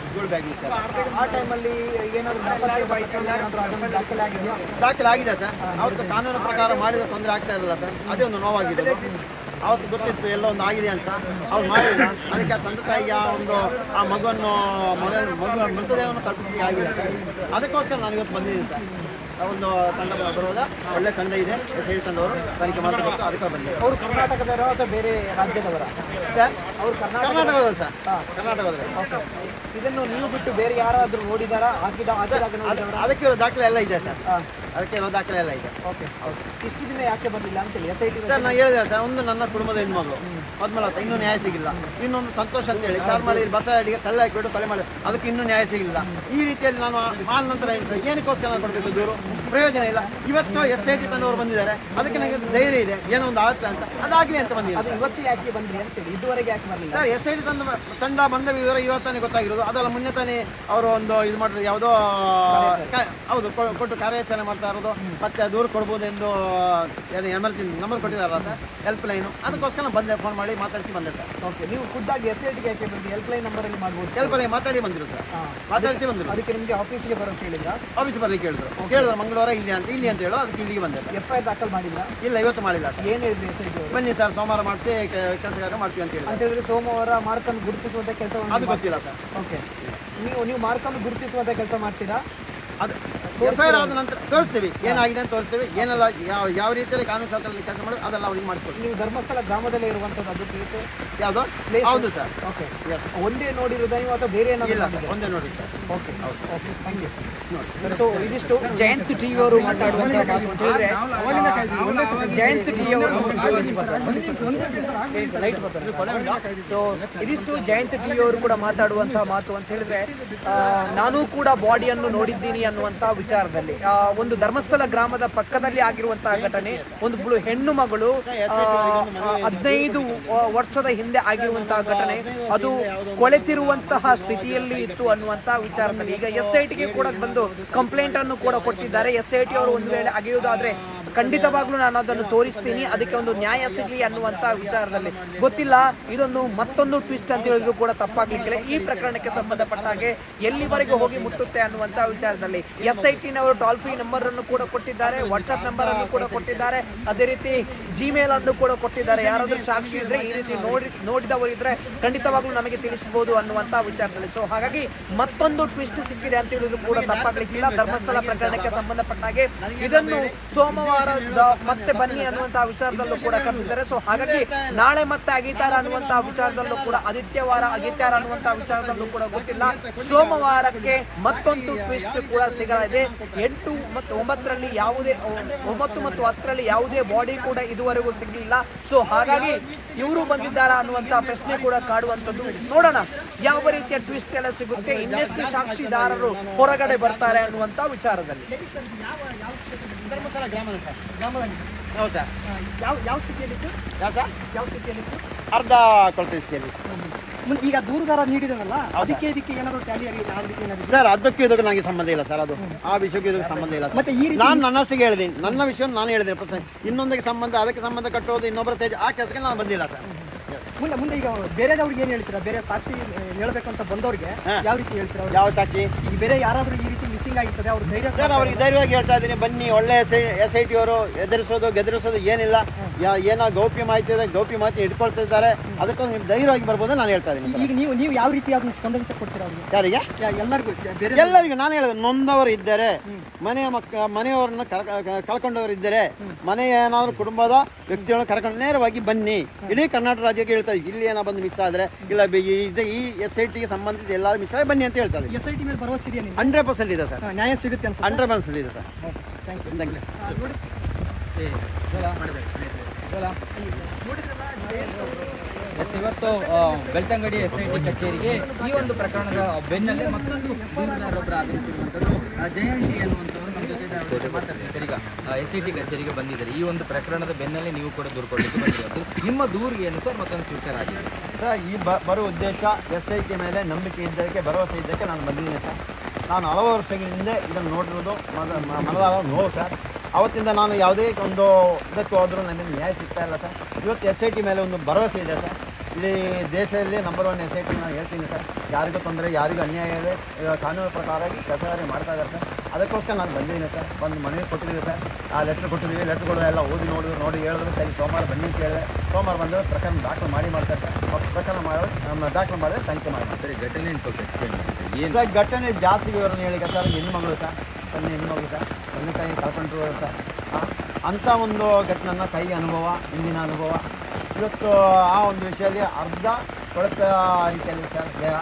ಸ್ಕೂಲ್ ಬ್ಯಾಗ್ ಸರ್. ಆ ಟೈಮಲ್ಲಿ ಏನಾದ್ರು ಅದನ್ನು ದಾಖಲೆ ಆಗಿದೆಯಾ? ದಾಖಲೆ ಆಗಿದೆ ಸರ್. ಅವತ್ತು ಕಾನೂನು ಪ್ರಕಾರ ಮಾಡಿದ ತೊಂದರೆ ಆಗ್ತಾ ಇರಲಿಲ್ಲ ಸರ್. ಅದೇ ಒಂದು ನೋವಾಗಿದೆ. ಅವತ್ತು ಗೊತ್ತಿತ್ತು ಎಲ್ಲ ಒಂದು ಆಗಿದೆ ಅಂತ, ಅವ್ರು ಮಾಡಿಲ್ಲ. ಅದಕ್ಕೆ ಆ ತಂದೆ ತಾಯಿಗೆ ಆ ಮಗುವನ್ನು ಮೃತದೇಹವನ್ನು ತಲುಪಿಸಿ ಆಗಿಲ್ಲ ಸರ್. ಅದಕ್ಕೋಸ್ಕರ ನಾನು ಇವತ್ತು ಬಂದಿದ್ದೀನಿ ಸರ್. ಒಂದು ತಂಡ ಬರುವಾಗ ಒಳ್ಳೆ ತಂಡ ಇದೆ, ಎಸ್ ಐ ತಂಡವರು ತನಿಖೆ ಮಾಡಬೇಕು, ಅದಕ್ಕೆ ಬಂದಿದೆ. ಅವರು ಕರ್ನಾಟಕದವರ ಅಥವಾ ಬೇರೆ ರಾಜ್ಯದವರ ಸರ್? ಅವರು ಕರ್ನಾಟಕದವರು ಸರ್. ಕರ್ನಾಟಕದವರು. ಓಕೆ, ಇದನ್ನು ನೀವು ಬಿಟ್ಟು ಬೇರೆ ಯಾರಾದರೂ ನೋಡಿದಾರಾ? ಹಾಕಿದಾಗ ನೋಡಿದವರ? ಅದಕ್ಕೆ ಇರೋ ದಾಖಲೆ ಎಲ್ಲ ಇದೆ ಸರ್. ಅದಕ್ಕೆ ಇರೋ ದಾಖಲೆ ಎಲ್ಲ ಇದೆ. ಓಕೆ, ಇಷ್ಟು ದಿನ ಯಾಕೆ ಬಂದಿಲ್ಲ ಅಂತೇಳಿ ಎಸ್ ಐ ಟಿ ಸರ್ ನಾನು ಹೇಳಿದೆ ಸರ್. ಒಂದು ನನ್ನ ಕುಟುಂಬದ ಹೆಣ್ಮಗಳು ಪದ್ಮಲತ, ಇನ್ನೂ ನ್ಯಾಯ ಸಿಗಿಲ್ಲ. ಇನ್ನೊಂದು ಸಂತೋಷ್ ಅಂತೇಳಿ ಚಾರ್ಮಾಡಿ ಬಸವಡಿಗೆ ಕಲ್ಲು ಹಾಕಿಬಿಟ್ಟು ಕೊಲೆ ಮಾಡಿ, ಅದಕ್ಕೆ ಇನ್ನೂ ನ್ಯಾಯ ಸಿಗಿಲ್ಲ. ಈ ರೀತಿಯಲ್ಲಿ ನಾನು ಆದ ನಂತರ ಏನಕ್ಕೋಸ್ಕರ ನಾನು ಕೊಡಬೇಕು ದೂರು? ಪ್ರಯೋಜನ ಇಲ್ಲ. ಇವತ್ತು ಎಸ್ ಐ ಟಿ ತಂಡವರು ಬಂದಿದ್ದಾರೆ, ಅದಕ್ಕೆ ನನಗೆ ಧೈರ್ಯ ಇದೆ, ಏನೋ ಒಂದು ಆಗುತ್ತೆ ಅಂತ, ಅದಾಗಲಿ ಅಂತ ಬಂದಿದೆ. ಅದು ಇವತ್ತು ಯಾಕೆ ಬಂದ್ರಿ ಅಂತೇಳಿ ಇದುವರೆಗೆ ಯಾಕೆ ಬರಲಿಲ್ಲ ಸರ್? ಎಸ್ ಐ ಟಿ ತಂಡ ಬಂದ ವಿವರ ಇವತ್ತಾನೆ ಗೊತ್ತಾಗಿರೋದು. ಅದೆಲ್ಲ ಮುನ್ನೆ ತಾನೇ ಅವರು ಒಂದು ಇದು ಮಾಡಿರೋದು, ಯಾವುದೋ ಹೌದು ಕೊಟ್ಟು ಕಾರ್ಯಾಚರಣೆ ಮಾಡ್ತಾ ಇರೋದು. ಮತ್ತೆ ದೂರು ಕೊಡ್ಬೋದೆಂದು ಏನು ಎಮರ್ಜೆನ್ಸಿ ನಂಬರ್ ಕೊಟ್ಟಿದ್ದಾರಲ್ಲ ಸರ್, ಹೆಲ್ಪ್ ಲೈನು. ಅದಕ್ಕೋಸ್ಕರ ಬಂದೆ, ಫೋನ್ ಮಾಡಿ ಮಾತಾಡಿಸಿ ಬಂದೆ ಸರ್. ಓಕೆ, ನೀವು ಖುದ್ದಾಗಿ ಎಸ್ ಐ ಟಿಗೆ ಯಾಕೆ ಬಂದು ಹೆಲ್ಪ್ ಲೈನ್ ನಂಬರಲ್ಲಿ ಮಾಡ್ಬೋದು? ಹೆಲ್ಪ್ ಲೈನ್ ಮಾತಾಡಿ ಬಂದಿರು ಸರ್, ಮಾತಾಡಿಸಿ ಬಂದರು. ಅದಕ್ಕೆ ನಿಮಗೆ ಆಫೀಸ್ಗೆ ಬರೋಕ್ಕೆ ಹೇಳಿಲ್ಲ? ಆಫೀಸ್ ಬರ್ಲಿಕ್ಕೆ ಹೇಳಿದ್ರು ಮಂಗಳವಾರ ಇಲ್ಲಿ ಅಂತ ಹೇಳೋ, ಅದಕ್ಕೆ ಇಲ್ಲಿಗೆ ಬಂದೆ ಸರ್. ಎಫ್ ಐ ಆರ್ ದಾಖಲು ಮಾಡಿಲ್ಲ? ಇಲ್ಲ, ಇವತ್ತು ಮಾಡಿಲ್ಲ ಸರ್. ಏನು ಹೇಳಿದ್ರಿ ಎಸ್ ಐ ಟಿ? ಬನ್ನಿ ಸರ್, ಸೋಮವಾರ ಮಾಡಿಸಿ ಕೆಲಸ ಮಾಡ್ತೀವಿ ಅಂತ ಹೇಳಿ. ಅಂತ ಹೇಳಿದ್ರೆ ಸೋಮವಾರ ಮಾರ್ಕನ್ನು ಗುರುತಿಸುವಂಥ ಕೆಲಸವನ್ನು ಅದು ಗೊತ್ತಿಲ್ಲ ಸರ್. ಓಕೆ, ನೀವು ಮಾರ್ಕನ್ನು ಗುರುತಿಸುವಂಥ ಕೆಲಸ ಮಾಡ್ತೀರಾ? ಅದು ಎಫ್ ಐ ಆರ್ ಆದ ನಂತರ ತೋರಿಸ್ತೀವಿ, ಏನಾಗಿದೆ ಅಂತ ತೋರಿಸ್ತೀವಿ. ಏನೆಲ್ಲ ಯಾವ ರೀತಿಯಲ್ಲಿ ಕಾನೂನು ಶಾಸ್ತ್ರದಲ್ಲಿ ಕೆಲಸ ಮಾಡೋದು ಅದೆಲ್ಲ ಅವ್ರಿಗೆ ಮಾಡಿಸ್ಕೊಡ್ತೀವಿ. ನೀವು ಧರ್ಮಸ್ಥಳ ಗ್ರಾಮದಲ್ಲೇ ಇರುವಂಥದ್ದು ಅದು ಪ್ಲೇಸ್ ಯಾವುದು? ಹೌದು ಸರ್. ಓಕೆ, ಒಂದೇ ನೋಡಿರೋದ ನೀವು ಅಥವಾ ಬೇರೆ ಏನಾದರೂ? ಇಲ್ಲ ಸರ್, ಒಂದೇ ನೋಡಿ sir. Okay, okay, thank you. So ಇದಿಷ್ಟು ಜಯಂತ್ ಟಿ ಅವರು ಮಾತಾಡುವಂಥ ಮಾತು ಅಂತ ಹೇಳಿದ್ರೆ, ಜಯಂತ್ ಟಿ ಅವರು ಲೈಟ್ ಬರ್ತಾರೆ. ಸೊ ಇದಿಷ್ಟು ಜಯಂತ್ ಟಿ ಅವರು ಕೂಡ ಮಾತಾಡುವಂತಹ ಮಾತು ಅಂತ ಹೇಳಿದ್ರೆ, ನಾನು ಕೂಡ ಬಾಡಿಯನ್ನು ನೋಡಿದ್ದೀನಿ ಅನ್ನುವಂಥ ವಿಚಾರದಲ್ಲಿ. ಒಂದು ಧರ್ಮಸ್ಥಳ ಗ್ರಾಮದ ಪಕ್ಕದಲ್ಲಿ ಆಗಿರುವಂತಹ ಘಟನೆ, ಒಂದು ಹೆಣ್ಣು ಮಗಳು 15 ವರ್ಷದ ಹಿಂದೆ ಆಗಿರುವಂತಹ ಘಟನೆ, ಅದು ಕೊಳೆತಿರುವಂತಹ ಸ್ಥಿತಿಯಲ್ಲಿ ಇತ್ತು ಅನ್ನುವಂತಹ ವಿಚಾರದಲ್ಲಿ ಈಗ ಎಸ್ ಐ ಟಿಗೆ ಕೂಡ ಬಂದು ಕಂಪ್ಲೇಂಟ್ ಅನ್ನು ಕೂಡ ಕೊಟ್ಟಿದ್ದಾರೆ. ಎಸ್ ಐ ಟಿ ಅವರು ಒಂದು ವೇಳೆ ಅಗೆಯುವುದಾದ್ರೆ ಖಂಡಿತವಾಗ್ಲೂ ನಾನು ಅದನ್ನು ತೋರಿಸ್ತೀನಿ, ಅದಕ್ಕೆ ಒಂದು ನ್ಯಾಯ ಸಿಗಲಿ ಅನ್ನುವಂಥ ವಿಚಾರದಲ್ಲಿ. ಗೊತ್ತಿಲ್ಲ, ಇದೊಂದು ಮತ್ತೊಂದು ಟ್ವಿಸ್ಟ್ ಅಂತ ಹೇಳಿದ್ರು ಕೂಡ ತಪ್ಪಾಗ್ಲಿಕ್ಕಿಲ್ಲ. ಈ ಪ್ರಕರಣಕ್ಕೆ ಸಂಬಂಧಪಟ್ಟ ಹಾಗೆ ಎಲ್ಲಿವರೆಗೂ ಹೋಗಿ ಮುಟ್ಟುತ್ತೆ ಅನ್ನುವಂಥ ವಿಚಾರದಲ್ಲಿ ಎಸ್ ಐ ಟಿನವರು ಟೋಲ್ ಫ್ರೀ ನಂಬರ್ ಅನ್ನು ಕೂಡ ಕೊಟ್ಟಿದ್ದಾರೆ, ವಾಟ್ಸ್ಆಪ್ ನಂಬರ್ ಅನ್ನು ಕೂಡ ಕೊಟ್ಟಿದ್ದಾರೆ, ಅದೇ ರೀತಿ ಜಿಮೇಲ್ ಅನ್ನು ಕೂಡ ಕೊಟ್ಟಿದ್ದಾರೆ. ಯಾರಾದ್ರೂ ಸಾಕ್ಷಿ ಇದ್ರೆ, ಈ ರೀತಿ ನೋಡಿದವರು ಇದ್ರೆ ಖಂಡಿತವಾಗ್ಲೂ ನಮಗೆ ತಿಳಿಸಬಹುದು ಅನ್ನುವಂಥ ವಿಚಾರದಲ್ಲಿ. ಸೊ ಹಾಗಾಗಿ ಮತ್ತೊಂದು ಟ್ವಿಸ್ಟ್ ಸಿಕ್ಕಿದೆ ಅಂತ ಹೇಳಿದ್ರು ಕೂಡ ತಪ್ಪಾಗ್ಲಿಕ್ಕಿಲ್ಲ. ಧರ್ಮಸ್ಥಳ ಪ್ರಕರಣಕ್ಕೆ ಸಂಬಂಧಪಟ್ಟ ಹಾಗೆ ಇದನ್ನು ಸೋಮವಾರ ಮತ್ತೆ ಬನ್ನಿ ಅನ್ನುವಂತಹ ವಿಚಾರದಲ್ಲೂ ಕೂಡ ಕರೆದಿದ್ದಾರೆ. ಸೊ ಹಾಗಾಗಿ ನಾಳೆ ಮತ್ತೆ ಅಗಿತಾರ ಅನ್ನುವಂತಹ ವಿಚಾರದಲ್ಲೂ ಕೂಡ, ಆದಿತ್ಯವಾರ ಅಗಿತಾರ ಅನ್ನುವಂತಹ ವಿಚಾರದಲ್ಲೂ ಕೂಡ ಗೊತ್ತಿಲ್ಲ. ಸೋಮವಾರಕ್ಕೆ ಮತ್ತೊಂದು ಟ್ವಿಸ್ಟ್ ಕೂಡ ಸಿಗಲಿದೆ. 8 ಮತ್ತು 9ರಲ್ಲಿ ಯಾವುದೇ 9 ಮತ್ತು 10ರಲ್ಲಿ ಯಾವುದೇ ಬಾಡಿ ಕೂಡ ಇದುವರೆಗೂ ಸಿಗಲಿಲ್ಲ. ಸೊ ಹಾಗಾಗಿ ಇವರು ಬಂದಿದ್ದಾರಾ ಅನ್ನುವಂಥ ಪ್ರಶ್ನೆ ಕೂಡ ಕಾಡುವಂಥದ್ದು. ನೋಡೋಣ ಯಾವ ರೀತಿಯ ಟ್ವಿಸ್ಟ್ ಎಲ್ಲ ಸಿಗುತ್ತೆ, ಇನ್ನೆಷ್ಟು ಸಾಕ್ಷಿದಾರರು ಹೊರಗಡೆ ಬರ್ತಾರೆ ಅನ್ನುವಂಥ ವಿಚಾರದಲ್ಲಿ. ಧರ್ಮಸ್ಥಳ ಗ್ರಾಮದಲ್ಲಿ ಹೌದು ಸರ್. ಯಾವ ಸ್ಥಿತಿಯಲ್ಲಿತ್ತು? ಯಾವ ಸರ್? ಯಾವ ಸ್ಥಿತಿಯಲ್ಲಿತ್ತು? ಅರ್ಧ ಕೊಳ್ತ ಸ್ಥಿತಿಯಲ್ಲಿ. ಈಗ ದೂರುದಾರ ನೀಡಿದನಲ್ಲ, ಅದಕ್ಕೆ ಇದಕ್ಕೆ ಏನಾದರೂ ಟ್ಯಾಲಿ ಏನಾದರೂ ಸರ್ ಅದಕ್ಕೂ ಇದಕ್ಕೂ ನನಗೆ ಸಂಬಂಧ ಇಲ್ಲ ಸರ್. ಅದು ಆ ವಿಷಯಕ್ಕೂ ಇದಕ್ಕೆ ಸಂಬಂಧ ಇಲ್ಲ ಸರ್. ಮತ್ತೆ ಈ ರೀತಿ ನಾನು ನನ್ನಷ್ಟಿಗೆ ಹೇಳಿದ್ದೀನಿ, ನನ್ನ ವಿಷಯ ನಾನು ಹೇಳಿದ್ದೀನಿ. ಇನ್ನೊಂದಕ್ಕೆ ಸಂಬಂಧ, ಅದಕ್ಕೆ ಸಂಬಂಧ ಕಟ್ಟೋದು, ಇನ್ನೊಬ್ಬರ ತೇಜ ಆ ಕೆಲಸಕ್ಕೆ ನಾನು ಬಂದಿಲ್ಲ ಸರ್. ಮುಂದೆ ಈಗ ಬೇರೆದವ್ರಿಗೆ ಏನು ಹೇಳ್ತೀರಾ? ಬೇರೆ ಸಾಕ್ಷಿ ಹೇಳ್ಬೇಕಂತ ಬಂದವ್ರಿಗೆ ಯಾವ ರೀತಿ ಹೇಳ್ತೀರಾ? ಯಾವ ಸಾಕ್ಷಿ? ಈಗ ಬೇರೆ ಯಾರಾದರೂ ಈ ರೀತಿ ಮಿಸ್ಸಿಂಗ್ ಆಗಿರ್ತದೆ, ಅವ್ರ ಧೈರ್ಯ ಸರ್ ಅವ್ರಿಗೆ ಧೈರ್ಯವಾಗಿ ಹೇಳ್ತಾ ಇದ್ದೀನಿ, ಬನ್ನಿ, ಒಳ್ಳೆ SIT ಅವರು ಎದುರಿಸೋದು ಗೆದರಿಸೋದು ಏನಿಲ್ಲ. ಏನೋ ಗೌಪ್ಯ ಮಾಹಿತಿ ಇದೆ, ಗೌಪ್ಯ ಮಾಹಿತಿ ಇಟ್ಕೊಳ್ತಾ ಇದ್ದಾರೆ, ಅದಕ್ಕೋಸ್ಕರ ನೀವು ಧೈರ್ಯವಾಗಿ ಬರ್ಬೋದು ನಾನು ಹೇಳ್ತಾ ಇದ್ದೀನಿ. ಈಗ ನೀವು ಯಾವ ರೀತಿ ಅದನ್ನ ಸ್ಪಂದನೆ ಕೊಡ್ತೀರಾ ಅವ್ರಿಗೆ? ಯಾರಿಗೆ? ಎಲ್ಲರಿಗೂ ಬೇರೆ ಎಲ್ಲರಿಗೂ ನಾನು ಹೇಳಿದೆ, ನೊಂದವರು ಇದ್ದಾರೆ, ಮನೆಯವರನ್ನು ಕಳ್ಕೊಂಡವರು ಇದ್ದಾರೆ, ಮನೆ ಏನಾದರೂ ಕುಟುಂಬದ ವ್ಯಕ್ತಿಗಳನ್ನು ಕರ್ಕೊಂಡು ನೇರವಾಗಿ ಬನ್ನಿ. ಇಡೀ ಕರ್ನಾಟಕ ರಾಜ್ಯಕ್ಕೆ ಹೇಳ್ತಾ ಇದ್ದೀವಿ, ಇಲ್ಲಿ ಏನೋ ಬಂದು ಮಿಸ್ ಆದರೆ ಇಲ್ಲ ಈ SITಗೆ ಸಂಬಂಧಿಸಿ ಎಲ್ಲರೂ ಮಿಸ್ ಆಗಿ ಬನ್ನಿ ಅಂತ ಹೇಳ್ತಾ ಇದ್ದೀವಿ. SIT ಮೇಲೆ ಭರವಸೆ ಇದೆಯಾ? 100% ಇದೆ ಸರ್. ನ್ಯಾಯ ಸಿಗುತ್ತೆ ಅನ್ಸುತ್ತೆ. 100% ಇದೆ sir. Thank you. Thank you. ಇವತ್ತು ಬೆಳ್ತಂಗಡಿ SIT ಕಚೇರಿಗೆ ಈ ಒಂದು ಪ್ರಕರಣದ ಬೆನ್ನಲ್ಲೇ ಮತ್ತೊಂದು ದೂರುದಾರರೊಬ್ಬರು ಆಗಮಿಸಿರುವಂಥದ್ದು ಜಯಂತಿ ಅನ್ನುವಂಥವ್ರು ನಮ್ಮ ಜೊತೆ ಮಾತಾಡ್ತಾರೆ ಸರ್. ಈಗ SIT ಕಚೇರಿಗೆ ಬಂದಿದ್ದಾರೆ, ಈ ಒಂದು ಪ್ರಕರಣದ ಬೆನ್ನಲ್ಲೇ ನೀವು ಕೂಡ ದೂರು ಕೊಡಲಿಕ್ಕೆ ಬಂದಿರೋದು, ನಿಮ್ಮ ದೂರಿಗೆ ಏನು ಸರ್ ಮತ್ತೊಂದು ಸ್ವೀಕಾರ ಆಗಿದೆ ಸರ್? ಈ ಬರೋ ಉದ್ದೇಶ SIT ಮೇಲೆ ನಂಬಿಕೆ ಇದ್ದಕ್ಕೆ, ಭರವಸೆ ಇದ್ದಕ್ಕೆ ನಾನು ಬಂದಿದ್ದೀನಿ ಸರ್. ನಾನು ಹಲವು ವರ್ಷಗಳ ಹಿಂದೆ ಇದನ್ನು ನೋಡಿರೋದು ಮನದಾಳ ನೋವು ಸರ್. ಅವತ್ತಿಂದ ನಾನು ಯಾವುದೇ ಒಂದು ಇದಕ್ಕೆ ಹೋದರೂ ನನಗೆ ನ್ಯಾಯ ಸಿಗ್ತಾ ಇಲ್ಲ ಸರ್. ಇವತ್ತು SIT ಮೇಲೆ ಒಂದು ಭರವಸೆ ಇದೆ ಸರ್. ಇಲ್ಲಿ ದೇಶದಲ್ಲಿ ನಂಬರ್ 1 SIT ನಾನು ಹೇಳ್ತೀನಿ ಸರ್. ಯಾರಿಗೂ ತೊಂದರೆ, ಯಾರಿಗೂ ಅನ್ಯಾಯ ಇದೆ, ಕಾನೂನು ಪ್ರಕಾರ ಕೆಲಸ ಮಾಡ್ತಾ ಇದ್ದಾರೆ ಸರ್. ಅದಕ್ಕೋಸ್ಕರ ನಾನು ಬಂದಿದ್ದೀನಿ ಸರ್. ಒಂದು ಮನವಿ ಕೊಟ್ಟಿದ್ದೀವಿ ಸರ್, ಆ ಲೆಟ್ರ್ ಕೊಟ್ಟಿದ್ದೀವಿ. ಲೆಟ್ರ್ಗಳು ಎಲ್ಲ ಓದಿ ನೋಡಿ ಹೇಳಿದ್ರು ಸರಿ, ಸೋಮವಾರ ಬನ್ನಿ ಅಂತ ಹೇಳಿದೆ. ಸೋಮವಾರ ಬಂದು ಪ್ರಕರಣ ದಾಖಲು ಮಾಡ್ತಾರೆ ಸರ್. ಪ್ರಕರಣ ಮಾಡೋದು ದಾಖಲು ಮಾಡಿದ್ರೆ ತನಿಖೆ ಮಾಡಿ ಸರಿ. ಘಟನೆ ಸ್ವಲ್ಪ ಎಕ್ಸ್ಪ್ಲೇನ್ ಮಾಡ್ತೀವಿ ಏನು ಸರ್? ಘಟನೆ ಜಾಸ್ತಿ ವಿವರಣೆ ಹೇಳಿಕ ಸರ್. ಹೆಣ್ಮಗಳು ಸರ್, ಸಣ್ಣ ಹೆಣ್ಮಗಳು ಸರ್, ಸಣ್ಣ ಕೈ ಕಳ್ಕೊಂಡ್ರು ಸರ್. ಅಂಥ ಒಂದು ಘಟನೆನ ಕೈ ಅನುಭವ, ಹಿಂದಿನ ಅನುಭವ, ಇವತ್ತು ಆ ಒಂದು ವಿಷಯದಲ್ಲಿ ಅರ್ಧ ಕೊಳೆತ ರೀತಿಯಲ್ಲಿ ಸರ್ ದೇಹ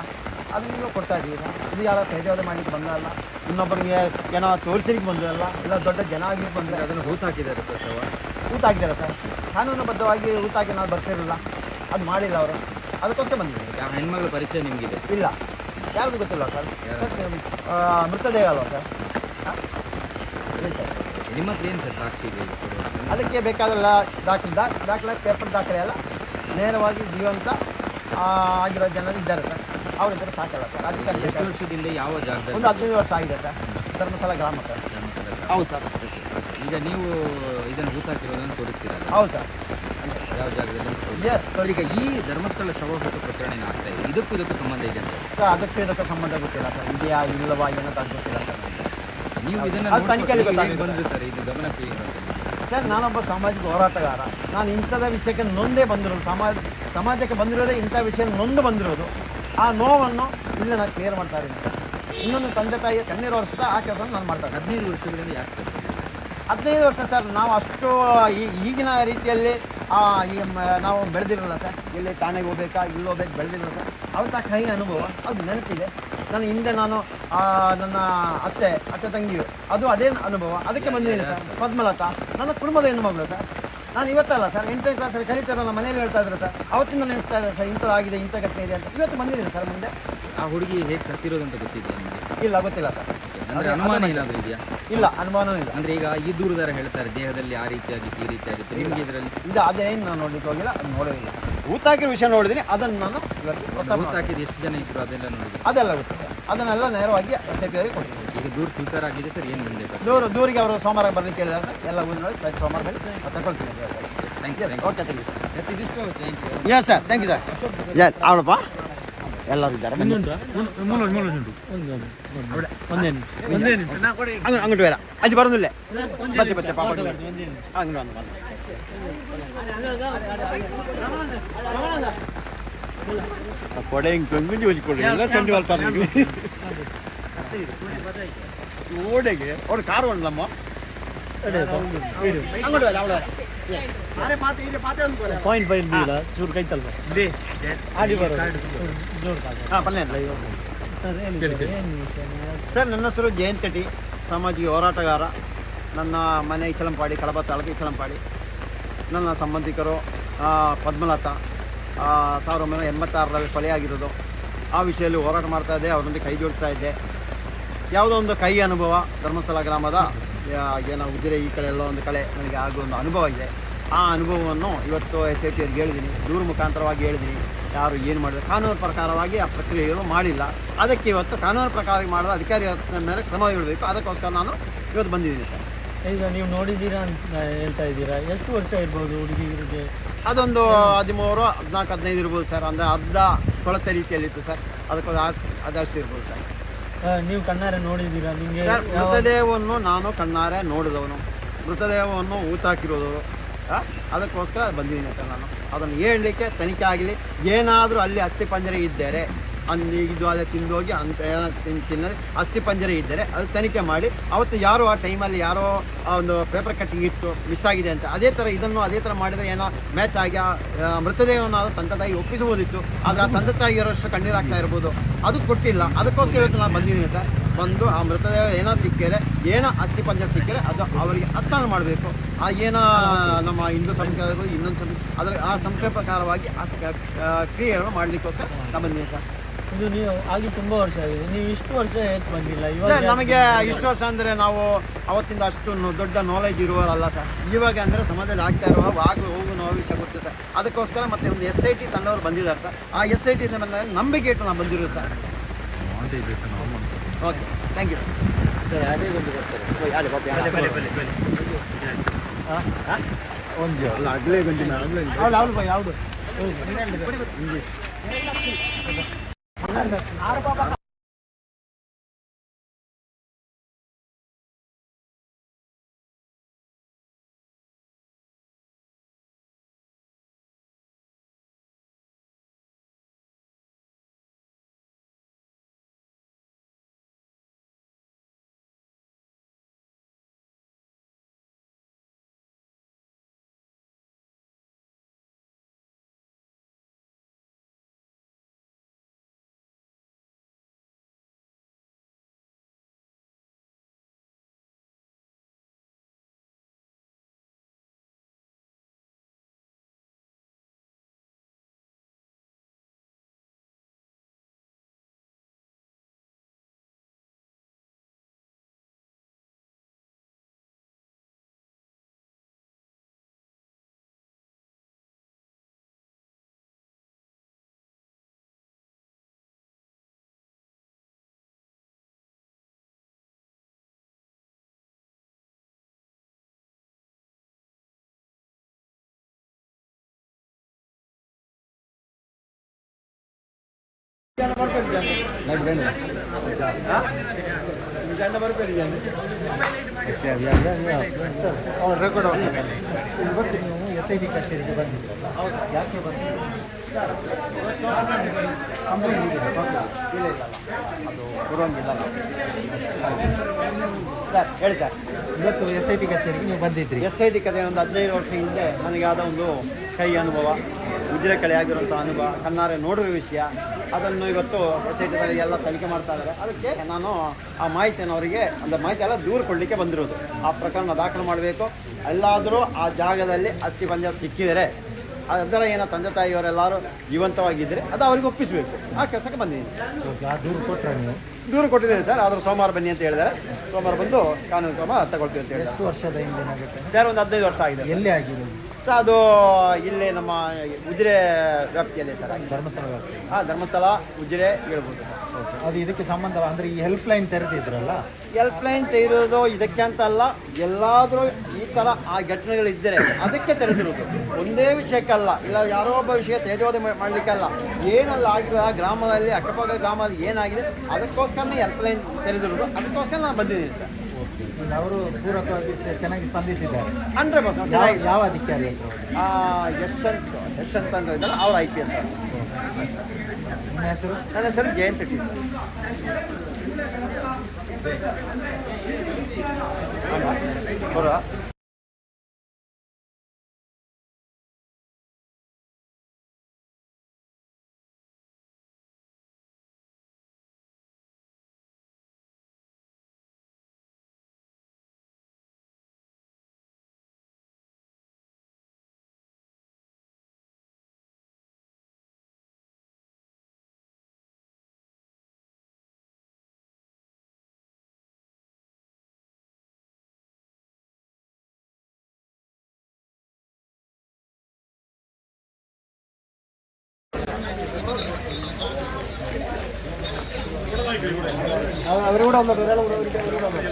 ಅದನ್ನು ಕೊಡ್ತಾ ಇದ್ದೀವಿ ಸರ್. ಇದು ಯಾರ ತೇಜವಾದ ಮಾಡಲಿಕ್ಕೆ ಬಂದಲ್ಲ, ಇನ್ನೊಬ್ಬರಿಗೆ ಏನೋ ತೋರಿಸಲಿಕ್ಕೆ ಬಂದಲ್ಲ, ಇಲ್ಲ ದೊಡ್ಡ ಜನ ಆಗಲಿಕ್ಕೆ ಬಂದರೆ ಅದನ್ನು ಹೂತಾಕಿದ್ದಾರೆ ಸರ್. ಊತಾಕಿದ್ದಾರೆ ಸರ್. ಕಾನೂನುಬದ್ಧವಾಗಿ ಊತಾಕಿ ನಾವು ಬರ್ತಿರಲಿಲ್ಲ, ಅದು ಮಾಡಿಲ್ಲ ಅವರು, ಅದಕ್ಕೋಸ್ಕರ ಬಂದಿದ್ದೀವಿ. ಆ ಹೆಣ್ಮಗಳ ಪರಿಚಯ ನಿಮಗಿದೆ? ಇಲ್ಲ, ಯಾರಿಗೂ ಗೊತ್ತಿಲ್ಲ ಸರ್. ಮೃತದೇಹ ಅಲ್ವಾ ಸರ್? ನಿಮ್ಮ ಹತ್ರ ಏನು ಸರ್ ಸಾಕ್ಷಿ ಇದೆ? ಅದಕ್ಕೆ ಬೇಕಾದಲ್ಲ ದಾಖಲೆ ಪೇಪರ್ ದಾಖಲೆ ಎಲ್ಲ ನೇರವಾಗಿ ಜೀವಂತ ಆಗಿರೋ ಜನರು ಇದ್ದಾರೆ ಸರ್. ಅವರಿದ್ದರೆ ಸಾಕಲ್ಲ ಸರ್. ಅದಕ್ಕೆ ಎಷ್ಟು ವರ್ಷದಿಂದ ಯಾವ ಜಾಗದಲ್ಲಿ? ಒಂದು 15 ವರ್ಷ ಆಗಿದೆ ಸರ್. ಧರ್ಮಸ್ಥಳ ಗ್ರಾಮ ಸರ್. ಹೌದು ಸರ್. ಈಗ ನೀವು ಇದನ್ನು ಹೂತಾಕಿರೋದನ್ನು ತೋರಿಸ್ತೀರಾ? ಹೌದು ಸರ್. ಯಾವ ಜಾಗದಲ್ಲಿ? ಎಸ್. ಈಗ ಈ ಧರ್ಮಸ್ಥಳ ಶವ ಹೊತ್ತು ಪ್ರಕರಣ ಆಗ್ತಾ ಇದೆ, ಇದಕ್ಕೂ ಸಂಬಂಧ ಇದೆ ಅಂತ ಸರ್? ಅದಕ್ಕೆ ಸಂಬಂಧ ಗೊತ್ತಿಲ್ಲ ಸರ್. ಇದೆಯಾ ಇಲ್ಲವಾ ಏನೋ ಗೊತ್ತಿಲ್ಲ ಸರ್. ನೀವು ಇದನ್ನು ಅದು ತನಿಖೆಯಲ್ಲಿ ಬಂದ್ರಿ ಗೊತ್ತಾಗಿದೆ ಸರ್, ಇದು ಗಮನಕ್ಕೆ ಸರ್. ನಾನೊಬ್ಬ ಸಾಮಾಜಿಕ ಹೋರಾಟಗಾರ. ನಾನು ಇಂಥದ ವಿಷಯಕ್ಕೆ ನೊಂದೇ ಬಂದಿರೋದು, ಸಮಾಜಕ್ಕೆ ಬಂದಿರೋದೇ ಇಂಥ ವಿಷಯ ನೊಂದು ಬಂದಿರೋದು. ಆ ನೋವನ್ನು ಇಲ್ಲಿ ನಾನು ಕ್ಲಿಯರ್ ಮಾಡ್ತಾ ಇದ್ದೀನಿ ಸರ್. ಇನ್ನೊಂದು ತಂದೆ ತಾಯಿಯ ಕಣ್ಣೀರು ವರ್ಷದ ಆ ಕೆಲಸವನ್ನು ನಾನು ಮಾಡ್ತಾ ಇದ್ದೀನಿ. 15 ವರ್ಷಗಳಿಂದ ಯಾಕೆ ಸರ್? 15 ವರ್ಷ ಸರ್. ನಾವು ಅಷ್ಟು ಈಗಿನ ರೀತಿಯಲ್ಲಿ ನಾವು ಬೆಳೆದಿರಲ್ಲ ಸರ್. ಇಲ್ಲಿ ಠಾಣೆಗೆ ಹೋಗ್ಬೇಕಾ, ಇಲ್ಲಿ ಹೋಗ್ಬೇಕು, ಬೆಳೆದಿರಲ್ಲ ಸರ್. ಅವತ್ತ ಕೈ ಅನುಭವ ಅದು ನೆನಪಿದೆ. ನಾನು ಹಿಂದೆ ನನ್ನ ಅತ್ತೆ ತಂಗಿಯು ಅದು ಅದೇ ಅನುಭವ, ಅದಕ್ಕೆ ಬಂದಿದ್ದೀನಿ ಸರ್. ಪದ್ಮಲತಾ ನನ್ನ ಕುಟುಂಬದ ಹೆಣ್ಣುಮಗಳು ಸರ್. ನಾನು ಇವತ್ತಲ್ಲ ಸರ್, 8ನೇ ಕ್ಲಾಸಲ್ಲಿ ಕಲಿತಾರೋ ನಮ್ಮ ಮನೇಲಿ ಹೇಳ್ತಾ ಇದ್ರು ಸರ್. ಅವತ್ತಿಂದ ನೆನೆಸ್ತಾ ಇದ್ದಾರೆ ಸರ್, ಇಂಥದ್ದಾಗಿದೆ, ಇಂಥ ಘಟನೆ ಇದೆ ಅಂತ. ಇವತ್ತು ಬಂದಿದ್ದೀನಿ ಸರ್ ಮುಂದೆ. ಆ ಹುಡುಗಿ ಹೇಗೆ ಸತ್ತಿರೋದು ಅಂತ ಗೊತ್ತಿದೆ ನಿಮಗೆ? ಇಲ್ಲ, ಗೊತ್ತಿಲ್ಲ ಸರ್. ಅಂದ್ರೆ ಅನುಮಾನ ಏನಾದರೂ ಇದೆಯಾ? ಇಲ್ಲ, ಅನುಮಾನವೂ ಇಲ್ಲ. ಅಂದ್ರೆ ಈಗ ಈ ದೂರುದಾರ ಹೇಳ್ತಾರೆ ದೇಹದಲ್ಲಿ ಆ ರೀತಿಯಾಗಿತ್ತು, ಈ ರೀತಿಯಾಗಿತ್ತು, ನಿಮಗೆ ಇದರಲ್ಲಿ ಇದು ಅದೇನು ನಾನು ನೋಡ್ಲಿಕ್ಕೆ ಹೋಗಿಲ್ಲ, ಅದು ನೋಡೋದಿಲ್ಲ. ಊತಾಕಿರೋ ವಿಷಯ ನೋಡಿದ್ದೀನಿ, ಅದನ್ನು ನಾನು ಇವತ್ತು ಹೂತಾಕಿದ ಎಷ್ಟು ಜನ ಇದ್ರು ಅದೆಲ್ಲ ನೋಡಿದ್ರು? ಅದೆಲ್ಲ ಗೊತ್ತು ಸರ್. ಅದನ್ನೆಲ್ಲ ನೇರವಾಗಿ SIT ಅವರಿಗೆ ಕೊಟ್ಟಿದ್ದೀವಿ. ಈಗ ದೂರು ಸ್ವೀಕಾರ ಆಗಿದೆ ಸರ್, ಏನು ಮುಂದೆ? ದೂರಿಗೆ ಅವರು ಸೋಮವಾರ ಬರಲಿಕ್ಕೆ ಹೇಳಿದ್ದಾರೆ ಸರ್. ಎಲ್ಲ ಊರಿನ ನೋಡಿ ಸರ್, ಸೋಮವಾರ ಬನ್ನಿ, ತಗೊಳ್ತೀನಿ. Thank you. Okay, thank you sir. Yes, ಇದಿಷ್ಟು thank you. Yes sir, thank you sir. Yes ಅವಳಪ್ಪ ಎಲ್ಲರೂ ಇದ್ದಾರೆ. ಅಂಗಡಿ ಬೇಡ ಅದು ಬರೋದಿಲ್ಲ. ಬತ್ತೆ ಪಾಪ ಅಂಗಡಿ ಕೊಡೆ ಹಿಂಗೆ ತಂದು ಜೋಜಿಕೊಡಿ ಎಲ್ಲ ಚಂಡಿ ಬರ್ತಾರೆ ಓಡೆಗೆ ಅವ್ರು ಕಾರು ಉಂಟಮ್ಮ ಅಂಗಡಿ ಬೇಡ ಅವಳ ಪಾಯಿಂಟ್ ಪಾಯಿಂಟ್ ಬೀಳ ಚೂರು ಕೈ ತಲ್ಪ ಆಡಿ ಬರೋ ಹಾಂ ಪಲ್ಯ ಸರ್. ನನ್ನ ಹೆಸರು ಜಯಂತ್ ಟಿ. ಸಾಮಾಜಿಕ ಹೋರಾಟಗಾರ. ನನ್ನ ಮನೆ ಇಚಲಂಪಾಡಿ, ಕಡಬ ತಾಲೂಕು ಇಚಲಂಪಾಡಿ. ನನ್ನ ಸಂಬಂಧಿಕರು ಪದ್ಮಲತಾ 1986ರಲ್ಲಿ ಕೊಲೆಯಾಗಿರೋದು. ಆ ವಿಷಯದಲ್ಲಿ ಹೋರಾಟ ಮಾಡ್ತಾ ಇದ್ದೆ, ಅವರೊಂದಿಗೆ ಕೈ ಜೋಡಿಸ್ತಾ ಇದ್ದೆ. ಯಾವುದೋ ಒಂದು ಕೈ ಅನುಭವ ಧರ್ಮಸ್ಥಳ ಗ್ರಾಮದ ಏನೋ ಉಜಿರೆ ಈ ಕಡೆ ಎಲ್ಲೋ ಒಂದು ಕಡೆ ನನಗೆ ಆಗೋ ಒಂದು ಅನುಭವ ಇದೆ. ಆ ಅನುಭವವನ್ನು ಇವತ್ತು SIT ಅವ್ರಿಗೆ ಹೇಳಿದ್ದೀನಿ, ದೂರ ಮುಖಾಂತರವಾಗಿ ಹೇಳಿದ್ದೀನಿ. ಯಾರು ಏನು ಮಾಡಿದ್ರು ಕಾನೂನು ಪ್ರಕಾರವಾಗಿ ಆ ಪ್ರಕ್ರಿಯೆಗಳು ಮಾಡಿಲ್ಲ. ಅದಕ್ಕೆ ಇವತ್ತು ಕಾನೂನು ಪ್ರಕಾರ ಮಾಡಿದ ಅಧಿಕಾರಿ ಮೇಲೆ ಕ್ರಮ ಹೇಳಬೇಕು. ಅದಕ್ಕೋಸ್ಕರ ನಾನು ಇವತ್ತು ಬಂದಿದ್ದೀನಿ ಸರ್. ಈಗ ನೀವು ನೋಡಿದ್ದೀರಾ ಅಂತ ಹೇಳ್ತಾ ಇದ್ದೀರಾ, ಎಷ್ಟು ವರ್ಷ ಇರ್ಬೋದು ಹುಡುಗಿಗೆ? ಅದೊಂದು 13, 14, 15 ಇರ್ಬೋದು ಸರ್. ಅಂದರೆ ಅರ್ಧ ಕೊಳತೆ ರೀತಿಯಲ್ಲಿತ್ತು ಸರ್. ಅದಷ್ಟು ಇರ್ಬೋದು ಸರ್. ನೀವು ಕಣ್ಣಾರೆ ನೋಡಿದ್ದೀರಾ? ನಿಮಗೆ ಸರ್, ಮೃತದೇಹವನ್ನು ನಾನು ಕಣ್ಣಾರೆ ನೋಡಿದವನು, ಮೃತದೇಹವನ್ನು ಊತಾಕಿರೋದು. ಅದಕ್ಕೋಸ್ಕರ ಬಂದಿದ್ದೀನಿ ಸರ್. ನಾನು ಅದನ್ನು ಹೇಳಲಿಕ್ಕೆ ತನಿಖೆ ಆಗಲಿ, ಏನಾದರೂ ಅಲ್ಲಿ ಅಸ್ಥಿಪಂಜರ ಇದ್ದರೆ ಇದು ಅದೇ ತಿಂದೋಗಿ ಅಂತ ತಿನ್ನೋದು ಅಸ್ಥಿಪಂಜರ ಇದ್ದರೆ ಅದು ತನಿಖೆ ಮಾಡಿ. ಅವತ್ತು ಯಾರೋ ಆ ಟೈಮಲ್ಲಿ ಯಾರೋ ಒಂದು ಪೇಪರ್ ಕಟ್ಟಿಂಗ್ ಇತ್ತು, ಮಿಸ್ ಆಗಿದೆ ಅಂತ. ಅದೇ ಥರ ಇದನ್ನು ಅದೇ ಥರ ಮಾಡಿದರೆ ಏನೋ ಮ್ಯಾಚ್ ಆಗಿ ಮೃತದೇಹವನ್ನು ತಂದೆ ತಾಯಿ ಒಪ್ಪಿಸಬಹುದಿತ್ತು. ಆದರೆ ಆ ತಂದೆ ತಾಯಿಯರಷ್ಟು ಕಣ್ಣೀರಾಗ್ತಾ ಇರ್ಬೋದು, ಅದು ಕೊಟ್ಟಿಲ್ಲ. ಅದಕ್ಕೋಸ್ಕರ ಇವತ್ತು ನಾನು ಬಂದಿದ್ದೀನಿ ಸರ್. ಬಂದು ಆ ಮೃತದೇಹ ಏನೋ ಸಿಕ್ಕಿದರೆ, ಏನೋ ಅಸ್ಥಿಪಂಜರ ಸಿಕ್ಕಿದರೆ ಅದು ಅವರಿಗೆ ಅರ್ಥ ಮಾಡಬೇಕು. ಆ ಏನೋ ನಮ್ಮ ಹಿಂದೂ ಸಂಸ್ಕೃತಿ ಇನ್ನೊಂದು ಅದರ ಆ ಸಂಸ್ಕೃತಿ ಪ್ರಕಾರವಾಗಿ ಆ ಕ್ರಿಯೆಗಳನ್ನು ಮಾಡಲಿಕ್ಕೋಸ್ಕರ ನಾನು ಬಂದಿದ್ದೀನಿ ಸರ್. ಇದು ನೀವು ಆಗಿ ತುಂಬ ವರ್ಷ ಆಗಿದೆ, ನೀವು ಇಷ್ಟು ವರ್ಷ ಏಕೆ ಬಂದಿಲ್ಲ? ಇವಾಗ ನಮಗೆ ಇಷ್ಟು ವರ್ಷ ಅಂದರೆ ನಾವು ಅವತ್ತಿಂದ ಅಷ್ಟು ದೊಡ್ಡ ನಾಲೆಜ್ ಇರುವವರಲ್ಲ ಸರ್. ಇವಾಗ ಅಂದರೆ ಸಮಾಜದಲ್ಲಿ ಆಗ್ತಾ ಇರುವ ಹೋಗೋ ವಿಷಯ ಗೊತ್ತು ಸರ್. ಅದಕ್ಕೋಸ್ಕರ ಮತ್ತೆ ಒಂದು SIT ತಂಡವರು ಬಂದಿದ್ದಾರೆ ಸರ್. ಆ SIT ಮೇಲೆ ನಂಬಿಕೆ ಇಟ್ಟು ನಾನು ಬಂದಿರೋದು sir. Okay, thank you sir. ಅದೇ ಒಂದು ಬರ್ತಾರೆ ಯಾವುದು SIT ಕಚೇರಿಗೆ ಬಂದಿದ್ರಲ್ಲ, ಯಾಕೆ ಬಂದಿದ್ರು? ಅದು ಬರುವಂಗಿಲ್ಲ ಸರ್. ಹೇಳಿ ಸರ್. ಇವತ್ತು SIT ಕಚೇರಿಗೆ ನೀವು ಬಂದಿದ್ರಿ. SIT ಕತೆ ಒಂದು 15 ವರ್ಷ ಹಿಂದೆ ನನಗಾದ ಒಂದು ಕೈ ಅನುಭವ, ಉಜಿರೆ ಕಡೆ ಆಗಿರುವಂಥ ಅನುಭವ, ಕಣ್ಣಾರೆ ನೋಡುವ ವಿಷಯ. ಅದನ್ನು ಇವತ್ತು SIT ಎಲ್ಲ ತನಿಖೆ ಮಾಡ್ತಾ ಇದ್ದಾರೆ. ಅದಕ್ಕೆ ನಾನು ಆ ಮಾಹಿತಿಯನ್ನು ಅವರಿಗೆ ಅಂದರೆ ಮಾಹಿತಿ ಎಲ್ಲ ದೂರ ಕೊಡಲಿಕ್ಕೆ ಬಂದಿರೋದು. ಆ ಪ್ರಕರಣ ದಾಖಲು ಮಾಡಬೇಕು. ಎಲ್ಲಾದರೂ ಆ ಜಾಗದಲ್ಲಿ ಅಸ್ಥಿಪಂಜರ ಸಿಕ್ಕಿದರೆ ಅದರ ಏನೋ ತಂದೆ ತಾಯಿಯವರೆಲ್ಲರೂ ಜೀವಂತವಾಗಿದ್ದರೆ ಅದು ಅವ್ರಿಗೆ ಒಪ್ಪಿಸಬೇಕು. ಆ ಕೆಲಸಕ್ಕೆ ಬಂದಿದ್ದೀನಿ. ದೂರು ಕೊಟ್ಟರೆ ನೀವು? ದೂರು ಕೊಟ್ಟಿದ್ದೀನಿ ಸರ್. ಆದರೂ ಸೋಮವಾರ ಬನ್ನಿ ಅಂತ ಹೇಳಿದ್ದಾರೆ. ಸೋಮವಾರ ಬಂದು ಕಾನೂನು ಕ್ರಮ ತಗೊಳ್ತೀವಿ ಅಂತ ಹೇಳಿ. ಎಷ್ಟು ವರ್ಷದ ಹಿಂದೇನಾಗುತ್ತೆ ಸರ್? ಒಂದು 15 ವರ್ಷ ಆಗಿದೆ. ಎಲ್ಲಿ ಆಗಿರೋದು ಸರ್? ಅದು ಇಲ್ಲೇ ನಮ್ಮ ಉಜಿರೆ ವ್ಯಾಪ್ತಿಯಲ್ಲಿ ಸರ್. ಧರ್ಮಸ್ಥಳ ವ್ಯಾಪ್ತಿ? ಧರ್ಮಸ್ಥಳ, ಉಜಿರೆ ಹೇಳ್ಬೋದು. ಅದು ಇದಕ್ಕೆ ಸಂಬಂಧ ಅಂದರೆ ಈ ಹೆಲ್ಪ್ ಲೈನ್ ತೆರೆದಿದ್ರಲ್ಲ? ಹೆಲ್ಪ್ ಲೈನ್ ತೆರೆದಿರೋದು ಇದಕ್ಕೆ ಅಂತ ಅಲ್ಲ, ಎಲ್ಲಾದರೂ ಈ ಥರ ಆ ಘಟನೆಗಳಿದ್ದರೆ ಅದಕ್ಕೆ ತೆರೆದಿರೋದು. ಒಂದೇ ವಿಷಯಕ್ಕಲ್ಲ, ಇಲ್ಲ ಯಾರೋ ಒಬ್ಬ ವಿಷಯ ತೇಜೋದೆ ಮಾಡಲಿಕ್ಕಲ್ಲ. ಏನಲ್ಲ ಆಗಿದೆ ಆ ಗ್ರಾಮದಲ್ಲಿ, ಅಕ್ಕಪಕ್ಕ ಗ್ರಾಮದಲ್ಲಿ ಏನಾಗಿದೆ ಅದಕ್ಕೋಸ್ಕರನೇ ಹೆಲ್ಪ್ ಲೈನ್ ತೆರೆದಿರೋದು. ಅದಕ್ಕೋಸ್ಕರ ನಾನು ಬಂದಿದ್ದೀನಿ ಸರ್. ಅವರು ಪೂರಕವಾಗಿ ಚೆನ್ನಾಗಿ ಸ್ಪಂದಿಸಿದ್ದಾರೆ. 100%. ಯಾವ ಅಧಿಕಾರಿ? ಯಶವಂತ್ ಅಂತ ಇದ್ದಾರೆ, ಅವ್ರು IPS ಸರ್. ನಿಮ್ಮ ಹೆಸರು? ನನ್ನ ಹೆಸರು ಜಯಂತ್ ಟಿ ಸರ್. അവരോട് വന്നോട്ടെ, അവരോട് വന്നോട്ടെ.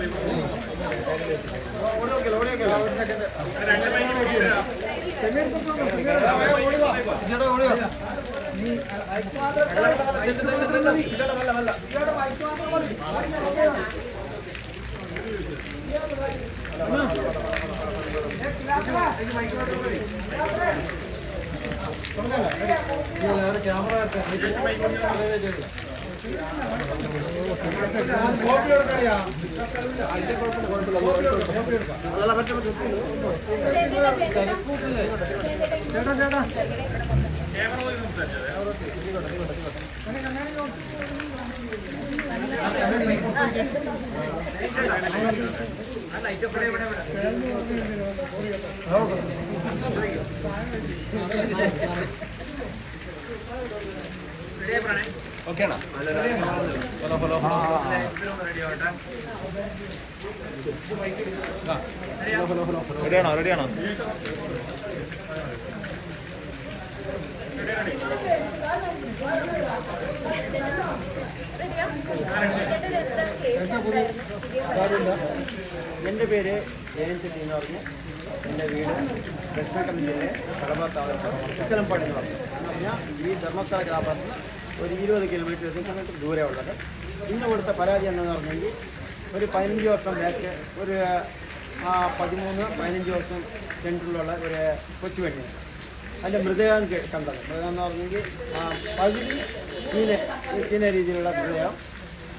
ഓക്കെയാണോ? റെഡിയാണോ? എൻ്റെ പേര് ജയന്ത് എന്ന് പറഞ്ഞു. എൻ്റെ വീട് ദക്ഷിണക്കന്നഡ ജില്ലയിലെ കടമ്പ താലൂക്ക് ചിത്തലമ്പാടി എന്ന് പറഞ്ഞു. എന്ന് പറഞ്ഞാൽ ഈ ധർമ്മസ്ഥല ഗ്രാമത്തിൽ ഒരു 20 കിലോമീറ്റർ ദൂരെ ഉള്ളത്. ഇന്ന് കൊടുത്ത പരാതി എന്താണെന്ന് പറഞ്ഞെങ്കിൽ ഒരു 15 വർഷം ബാക്ക് ഒരു 13-15 വർഷം സെൻറ്ററിലുള്ള ഒരു കൊച്ചുപെണ്ണിന് അതിൻ്റെ മൃതദേഹം കണ്ടത്. മൃതദേഹം എന്ന് പറഞ്ഞെങ്കിൽ പകുതി ചീന രീതിയിലുള്ള മൃതദേഹം.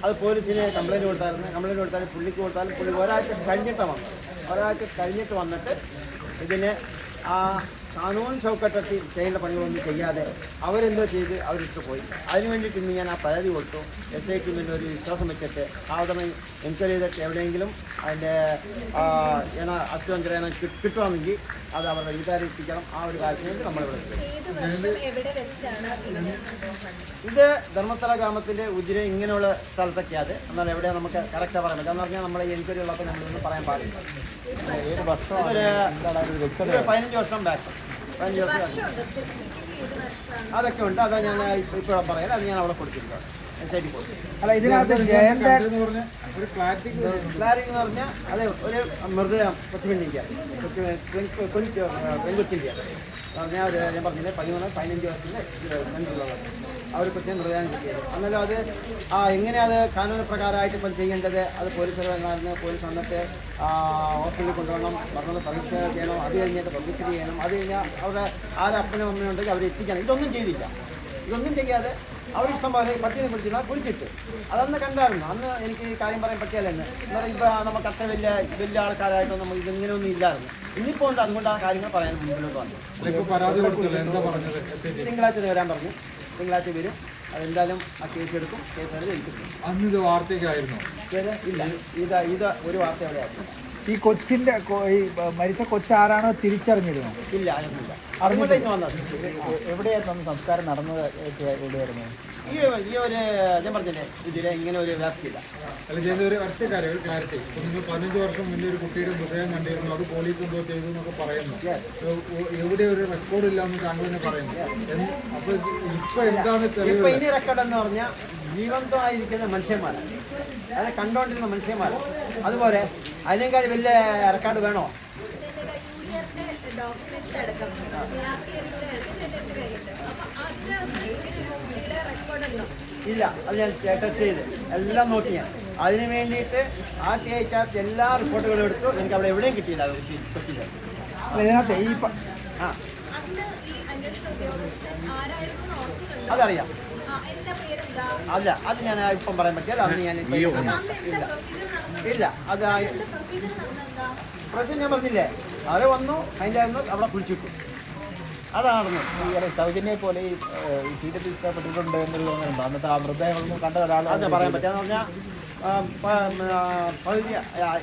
അത് പോലീസിന് കംപ്ലയിൻറ്റ് കൊടുത്താലും പുള്ളിക്ക് കൊടുത്താലും പുള്ളി ഒരാഴ്ച കഴിഞ്ഞിട്ട് വന്നിട്ട് ഇതിനെ കാനൂൻ ചൗക്കട്ടത്തിൽ ചെയ്യേണ്ട പണികളൊന്നും ചെയ്യാതെ അവരെന്തോ ചെയ്ത് അവരിട്ട് പോയി. അതിന് വേണ്ടിയിട്ട് ഇന്ന് ഞാൻ ആ പരാതി കൊടുത്തു. SIT ഒരു വിശ്വാസം വെച്ചിട്ട് സാധാരണ എൻക്വയറി ചെയ്തിട്ട് എവിടെയെങ്കിലും അതിൻ്റെ അസുഖം കിട്ടുകയാണെങ്കിൽ അത് അവരുടെ വീട്ടുകാരെത്തിക്കണം. ആ ഒരു കാര്യത്തിന് വേണ്ടി നമ്മളിവിടെ ഇത് ധർമ്മസ്ഥല ഗ്രാമത്തിൻ്റെ ഉജിര ഇങ്ങനെയുള്ള സ്ഥലത്തൊക്കെയാണ്. എന്നാൽ എവിടെ നമുക്ക് കറക്റ്റാണ് പറയാൻ പറ്റുക. എന്ന് പറഞ്ഞാൽ നമ്മളെ എൻക്വയറി ഉള്ളപ്പോൾ നമ്മളൊന്നും പറയാൻ പാടില്ല. ഏത് വർഷം 15 വർഷം ബാക്ക് 15 വർഷം അതൊക്കെ ഉണ്ട്. അതാ ഞാൻ ഇപ്പോൾ പറയാം. അത് ഞാൻ അവിടെ കൊടുത്തിട്ടുണ്ട്. SIT കൊടുത്തു. അല്ല, ഇതിനകത്ത് ഒരു ക്ലാരിറ്റി എന്ന് പറഞ്ഞാൽ അത് ഒരു മൃതദേഹം പെൺകൊച്ചിൻ്റെ പറഞ്ഞാൽ ഞാൻ പറഞ്ഞില്ലേ 13-15 വർഷത്തിൻ്റെ സെൻറ്ററിലുള്ളത് അവർ കൊച്ചിനെ മൃതദേഹം കിട്ടിയത്. എന്നാലും അത് എങ്ങനെ അത് കാനൂന പ്രകാരമായിട്ട് ഇപ്പം ചെയ്യേണ്ടത് അത് പോലീസ് വന്നിട്ട് ഹോസ്പിറ്റലിൽ കൊണ്ടുപോകണം, പറഞ്ഞത് പരീക്ഷ ചെയ്യണം, അത് കഴിഞ്ഞിട്ട് പബ്ലിസിറ്റി ചെയ്യണം, അത് കഴിഞ്ഞാൽ അവിടെ ആരപ്പനും അമ്മയുണ്ടെങ്കിൽ അവരെ എത്തിക്കണം. ഇതൊന്നും ചെയ്തില്ല. ഇതൊന്നും ചെയ്യാതെ അവരിഷ്ടം പോലെ പട്ടിനെ പിടിച്ചില്ല കുളിച്ചിട്ട് അതന്ന് കണ്ടായിരുന്നു. അന്ന് എനിക്ക് ഈ കാര്യം പറയാൻ പറ്റിയാലെന്ന് എന്നാൽ ഇപ്പോൾ നമുക്ക് അത്ര വലിയ ആൾക്കാരായിട്ടൊന്നും നമുക്ക് ഇതിങ്ങനെയൊന്നും ഇല്ലായിരുന്നു. ഇന്നിപ്പോൾ ഉണ്ട്. അതുകൊണ്ട് ആ കാര്യങ്ങൾ പറയാൻ മുമ്പിലോട്ട് വന്നു. തിങ്കളാഴ്ച വരാൻ പറഞ്ഞു. തിങ്കളാഴ്ച വരും. അതെന്തായാലും ആ കേസ് എടുക്കും. കേസ് എടുത്ത് ഏൽപ്പിക്കും. അന്നിത് വാർത്തയ്ക്കായിരുന്നു ഇല്ല, ഇത് ഒരു വാർത്ത എവിടെയായിരുന്നു. ഈ കൊച്ചിന്റെ മരിച്ച കൊച്ചാരാണോ തിരിച്ചറിഞ്ഞിരുന്നു? ഇല്ല, അറിഞ്ഞില്ല. അറിഞ്ഞിട്ടേക്ക് വന്നത്. എവിടെയായിരുന്നു സംസ്കാരം നടന്നത്? എവിടെയായിരുന്നു? ഈ ഒരു ഞാൻ പറഞ്ഞില്ലേ ഇതിലെ ഇങ്ങനെ ഒരു വ്യാപ്തിയില്ല. അല്ല, ചെയ്ത ഒരു ഒറ്റ കാര്യം, ഒരു ക്ലാരിറ്റി. ഇപ്പൊ നിങ്ങൾ 15 വർഷം മുന്നേ ഒരു കുട്ടിയുടെ മൃതദേഹം കണ്ടിരുന്നു, അത് പോലീസ് എന്തോ ചെയ്തു എന്നൊക്കെ പറയുന്നു. എവിടെ ഒരു റെക്കോർഡ് ഇല്ല എന്ന് താങ്കൾ തന്നെ പറയുന്നു. അപ്പൊ ഇപ്പൊ എന്താണ് ഇപ്പൊ ഇനി റെക്കോർഡ് എന്ന് പറഞ്ഞാൽ ജീവന്തമായിരിക്കുന്ന മനുഷ്യന്മാരാണ്, അത് കണ്ടുകൊണ്ടിരുന്ന മനുഷ്യന്മാരാണ്. അതുപോലെ അതിനേക്കാൾ വലിയ റെക്കോർഡ് വേണോ? ഇല്ല, അത് ഞാൻ ടെസ്റ്റ് ചെയ്ത് എല്ലാം നോക്കി. ഞാൻ അതിന് വേണ്ടിയിട്ട് RTIക്കകത്ത് എല്ലാ റിപ്പോർട്ടുകളും എടുത്തു. എനിക്ക് അവിടെ എവിടെയും കിട്ടിയില്ല കൊച്ചിയിൽ. അതറിയാം. അല്ല, അത് ഞാൻ ഇപ്പം പറയാൻ പറ്റില്ല. അന്ന് ഞാൻ ഇല്ല. അത് പ്രശ്നം ഞാൻ പറഞ്ഞില്ലേ, അവരെ വന്നു അതിൻ്റെ അവിടെ കുളിച്ചിട്ടു. അതാണ് സൗജന്യെ പോലെ ഈ പീഡിപ്പിക്കപ്പെട്ടിട്ടുണ്ട് എന്നുള്ളത് അന്നത്തെ ആ മൃതദേഹങ്ങളൊന്നും കണ്ട ഒരാൾ അത് പറയാൻ പറ്റാന്ന് പറഞ്ഞാൽ പകുതി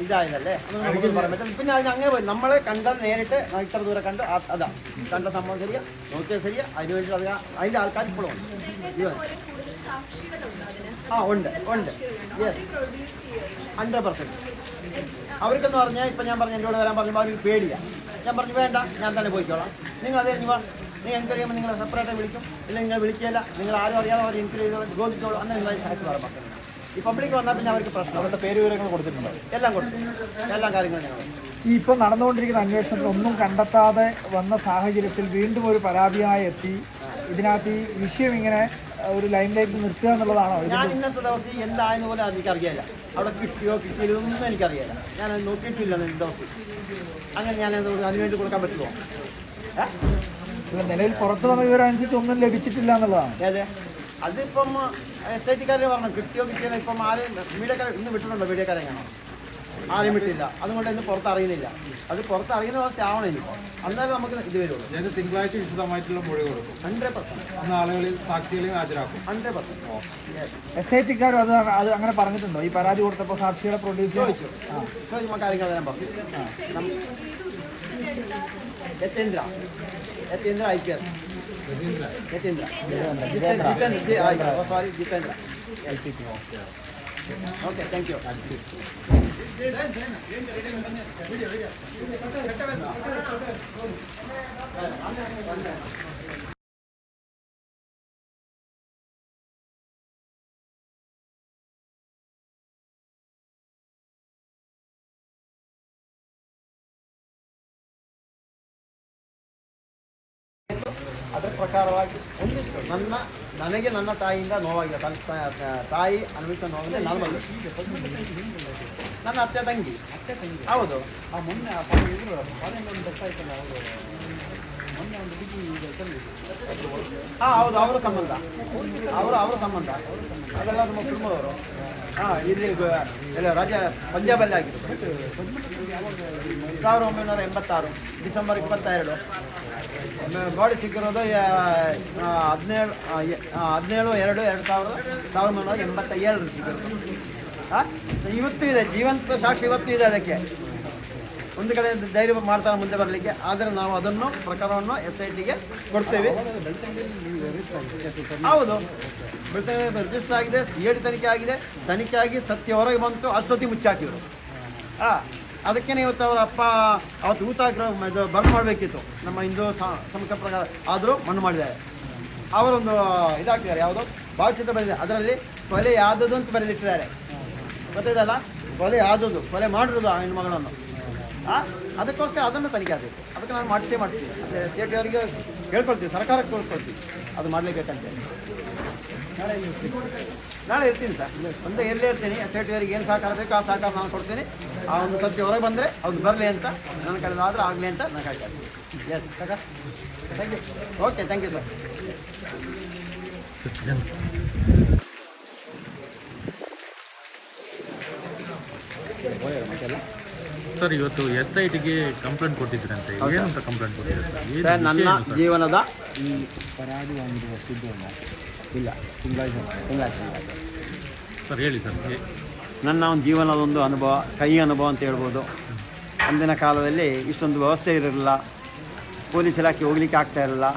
ഇതായതല്ലേ, നമുക്ക് പറയാൻ പറ്റും. പിന്നെ അതിന് അങ്ങനെ പോയി നമ്മളെ കണ്ടാൽ നേരിട്ട് ഇത്ര ദൂരം കണ്ട് അതാ കണ്ട സംഭവം ശരിയാ, നോക്കിയത് ശരിയാ. അതിന് വേണ്ടി അറിയാം. അതിൻ്റെ ആൾക്കാർ ഇപ്പോഴും ഉണ്ട്. ഉണ്ട് യെസ്, 100%. അവർക്കെന്ന് പറഞ്ഞാൽ ഇപ്പം ഞാൻ പറഞ്ഞു എന്നോട് വരാൻ പറഞ്ഞപ്പോൾ അവർക്ക് പേടില്ല. ഞാൻ പറഞ്ഞു വേണ്ട, ഞാൻ തന്നെ പോയിക്കോളാം. നിങ്ങൾ അത് കഴിഞ്ഞ് നിങ്ങൾ എൻക്വയറി ചെയ്യുമ്പോൾ നിങ്ങളെ സെപ്പറേറ്റ് വിളിക്കും, ഇല്ലെങ്കിൽ നിങ്ങൾ വിളിക്കുകയില്ല. നിങ്ങൾ ആരും അറിയാതെ അവർ എൻക്വയറി ചെയ്തോളൂ, ചോദിച്ചോളൂ. അന്ന് നിങ്ങൾ ഷാറ്റ് പറയാൻ പറ്റുന്നത് ഈ പബ്ലിക് വന്നാൽ പിന്നെ അവർക്ക് പ്രശ്നം. അവരുടെ പേര് വിവരങ്ങൾ കൊടുത്തിട്ടുണ്ടോ? എല്ലാം കൊടുത്തു, എല്ലാ കാര്യങ്ങളും ഞങ്ങൾ. ഈ ഇപ്പോൾ നടന്നുകൊണ്ടിരിക്കുന്ന അന്വേഷണത്തിൽ ഒന്നും കണ്ടെത്താതെ വന്ന സാഹചര്യത്തിൽ വീണ്ടും ഒരു പരാതിയായി എത്തി ഇതിനകത്ത് ഈ വിഷയം ഇങ്ങനെ ഒരു ലൈനിലേക്ക് നിർത്തുക എന്നുള്ളതാണോ? ഞാൻ ഇന്നത്തെ ദിവസം എന്തായെന്ന് പോലും എനിക്കറിയില്ല. അവിടെ കിട്ടിയോ കിട്ടിയില്ലൊന്നും എനിക്കറിയില്ല. ഞാനത് നോക്കിയിട്ടില്ല ഇന്നത്തെ ദിവസം. അങ്ങനെ ഞാനത് അതിനുവേണ്ടി കൊടുക്കാൻ പറ്റുമോ? നിലവിൽ പുറത്തു വന്ന വിവരം അനുസരിച്ച് ഒന്നും ലഭിച്ചിട്ടില്ല എന്നുള്ളതാണ്. അതെ, അതിപ്പം SIT പറഞ്ഞു കിട്ടിയോ കിട്ടിയോ. ഇപ്പം ആരും മീഡിയക്കാരെ ഇന്ന് വിട്ടിട്ടുണ്ടോ? മീഡിയക്കാരെ കാണാം, ആരും വിട്ടില്ല. അതുകൊണ്ട് ഇന്ന് പുറത്തറിയുന്നില്ല. അത് പുറത്തറിയുന്ന അവസ്ഥ ആവണം ഇനിയിപ്പോൾ. അന്നേരം നമുക്ക് ഇത് വരുള്ളൂ. ഞാൻ തിങ്കളാഴ്ച വിശദമായിട്ടുള്ള മൊഴി കൊടുക്കും. 100% അന്ന് ആളുകളിൽ സാക്ഷികളെയും ഹാജരാക്കും. 100%. SIT-ക്കാരും അത് അങ്ങനെ പറഞ്ഞിട്ടുണ്ടോ? ഈ പരാതി കൊടുത്തപ്പോൾ സാക്ഷികളെ പ്രൊഡ്യൂസ് ചോദിച്ചു കാര്യങ്ങൾ ഞാൻ പറഞ്ഞു. Yathindra IPS Jitendra okay, thank you. ಅದರ ಪ್ರಕಾರವಾಗಿ ನನಗೆ ನನ್ನ ತಾಯಿಯಿಂದ ನೋವಾಗಿಲ್ಲ. ತಾಯಿ ಅನುಭವಿಸೋ ನೋವಿಂದ ನಾನು ಬಂದೆ. ನನ್ನ ಅತ್ತೆ ತಂಗಿ ಹೌದು. ಮೊನ್ನೆ ಹೌದು, ಅವರ ಸಂಬಂಧ ಅವರ ಸಂಬಂಧ ಅದೆಲ್ಲ ನಮ್ಮ ಕುಟುಂಬದವರು. ಇಲ್ಲಿ ರಾಜ್ಯ ಪಂಜಾಬಲ್ಲಿ ಆಗಿತ್ತು 1986 ಡಿಸೆಂಬರ್ 22. ಬಾಡಿ ಸಿಕ್ಕಿರೋದು 17/2/1987 ಸಿಕ್ಕಿರೋದು. ಇವತ್ತು ಇದೆ, ಜೀವಂತ ಸಾಕ್ಷಿ ಇವತ್ತು ಇದೆ. ಅದಕ್ಕೆ ಒಂದು ಕಡೆ ಧೈರ್ಯ ಮಾಡ್ತಾರೆ ಮುಂದೆ ಬರಲಿಕ್ಕೆ. ಆದರೆ ನಾವು ಅದನ್ನು ಪ್ರಕರಣವನ್ನು SIT-ಗೆ ಕೊಡ್ತೇವೆ. ಹೌದು, ಬೆಳ್ತಂಗಡಿ ರಿಜಿಸ್ಟರ್ ಆಗಿದೆ, CID ತನಿಖೆ ಆಗಿದೆ. ತನಿಖೆ ಆಗಿ ಸತ್ಯ ಹೊರಗೆ ಬಂತು. ಅಷ್ಟೊತ್ತಿಗೆ ಮುಚ್ಚಾಕಿದ್ರು. ಅದಕ್ಕೇ ಇವತ್ತು ಅವರ ಅಪ್ಪ ಅವತ್ತು ಊತ ಬಂದ್ ಮಾಡಬೇಕಿತ್ತು ನಮ್ಮ ಹಿಂದೂ ಸಂಸ್ಕೃತಿ ಪ್ರಕಾರ. ಆದರೂ ಮಣ್ಣು ಮಾಡಿದ್ದಾರೆ. ಅವರೊಂದು ಇದಾಗ್ತಿದ್ದಾರೆ, ಯಾವುದೋ ಭಾವಚಿತ್ರ ಬರೆದಿದೆ. ಅದರಲ್ಲಿ ಕೊಲೆ ಯಾವ್ದು ಅಂತ ಬರೆದಿಟ್ಟಿದ್ದಾರೆ. ಗೊತ್ತಿದಲ್ಲ, ಕೊಲೆ ಯಾವ್ದು, ಕೊಲೆ ಮಾಡಿರೋದು ಆ ಹೆಣ್ಮಗಳನ್ನು. ಅದಕ್ಕೋಸ್ಕರ ಅದನ್ನು ತನಿಖೆ ಆಗಬೇಕು. ಅದಕ್ಕೆ ನಾನು ಮಾಡ್ತೀವಿ. CIT ಅವರಿಗೆ ಹೇಳ್ಕೊಳ್ತೀವಿ, ಸರ್ಕಾರಕ್ಕೆ ಕೇಳ್ಕೊಳ್ತೀವಿ ಅದು ಮಾಡಲೇಬೇಕಂತೇಳಿ. ನಾಳೆ ಇರ್ತೀನಿ ಸರ್, ಒಂದೇ ಎಲ್ಲೇ ಇರ್ತೀನಿ. SIT ಅವರಿಗೆ ಏನು ಸಹಕಾರ ಬೇಕೋ ಆ ಸಹಕಾರ ನಾನು ಕೊಡ್ತೀನಿ. ಆ ಒಂದು ಸತ್ಯ ಹೊರಗೆ ಬಂದರೆ ಅದು ಬರಲಿ ಅಂತ ನನ್ನ ಕಡೆದಾದ್ರೆ ಆಗಲಿ ಅಂತ ನಾನು ಕಾಯ್ತಾ ಇದ್ದೀನಿ. Yes sir, thank you. Okay, thank you sir. Sir, ಇವತ್ತು SIT-ಗೆ ಕಂಪ್ಲೇಂಟ್ ಕೊಟ್ಟಿದ್ರಂತೆ. ಏನಂತ ಕಂಪ್ಲೇಂಟ್ ಕೊಟ್ಟಿದ್ದಾರೆ? ಸರ್, ನನ್ನ ಜೀವನದ ಈ ಪರಾಡಿ ಒಂದು ವರ್ಷದ್ದು ಇಲ್ಲ, ತಿಂಗಳಾಯ್ತು ಸರ್. ಹೇಳಿ ಸರ್. ನನ್ನ ಒಂದು ಜೀವನದ ಒಂದು ಅನುಭವ, ಕೈ ಅನುಭವ ಅಂತ ಹೇಳ್ಬೋದು. ಅಂದಿನ ಕಾಲದಲ್ಲಿ ಇಷ್ಟೊಂದು ವ್ಯವಸ್ಥೆ ಇರಲಿಲ್ಲ. ಪೊಲೀಸ್ ಇಲಾಖೆ ಹೋಗ್ಲಿಕ್ಕೆ ಆಗ್ತಾ ಇರಲಿಲ್ಲ.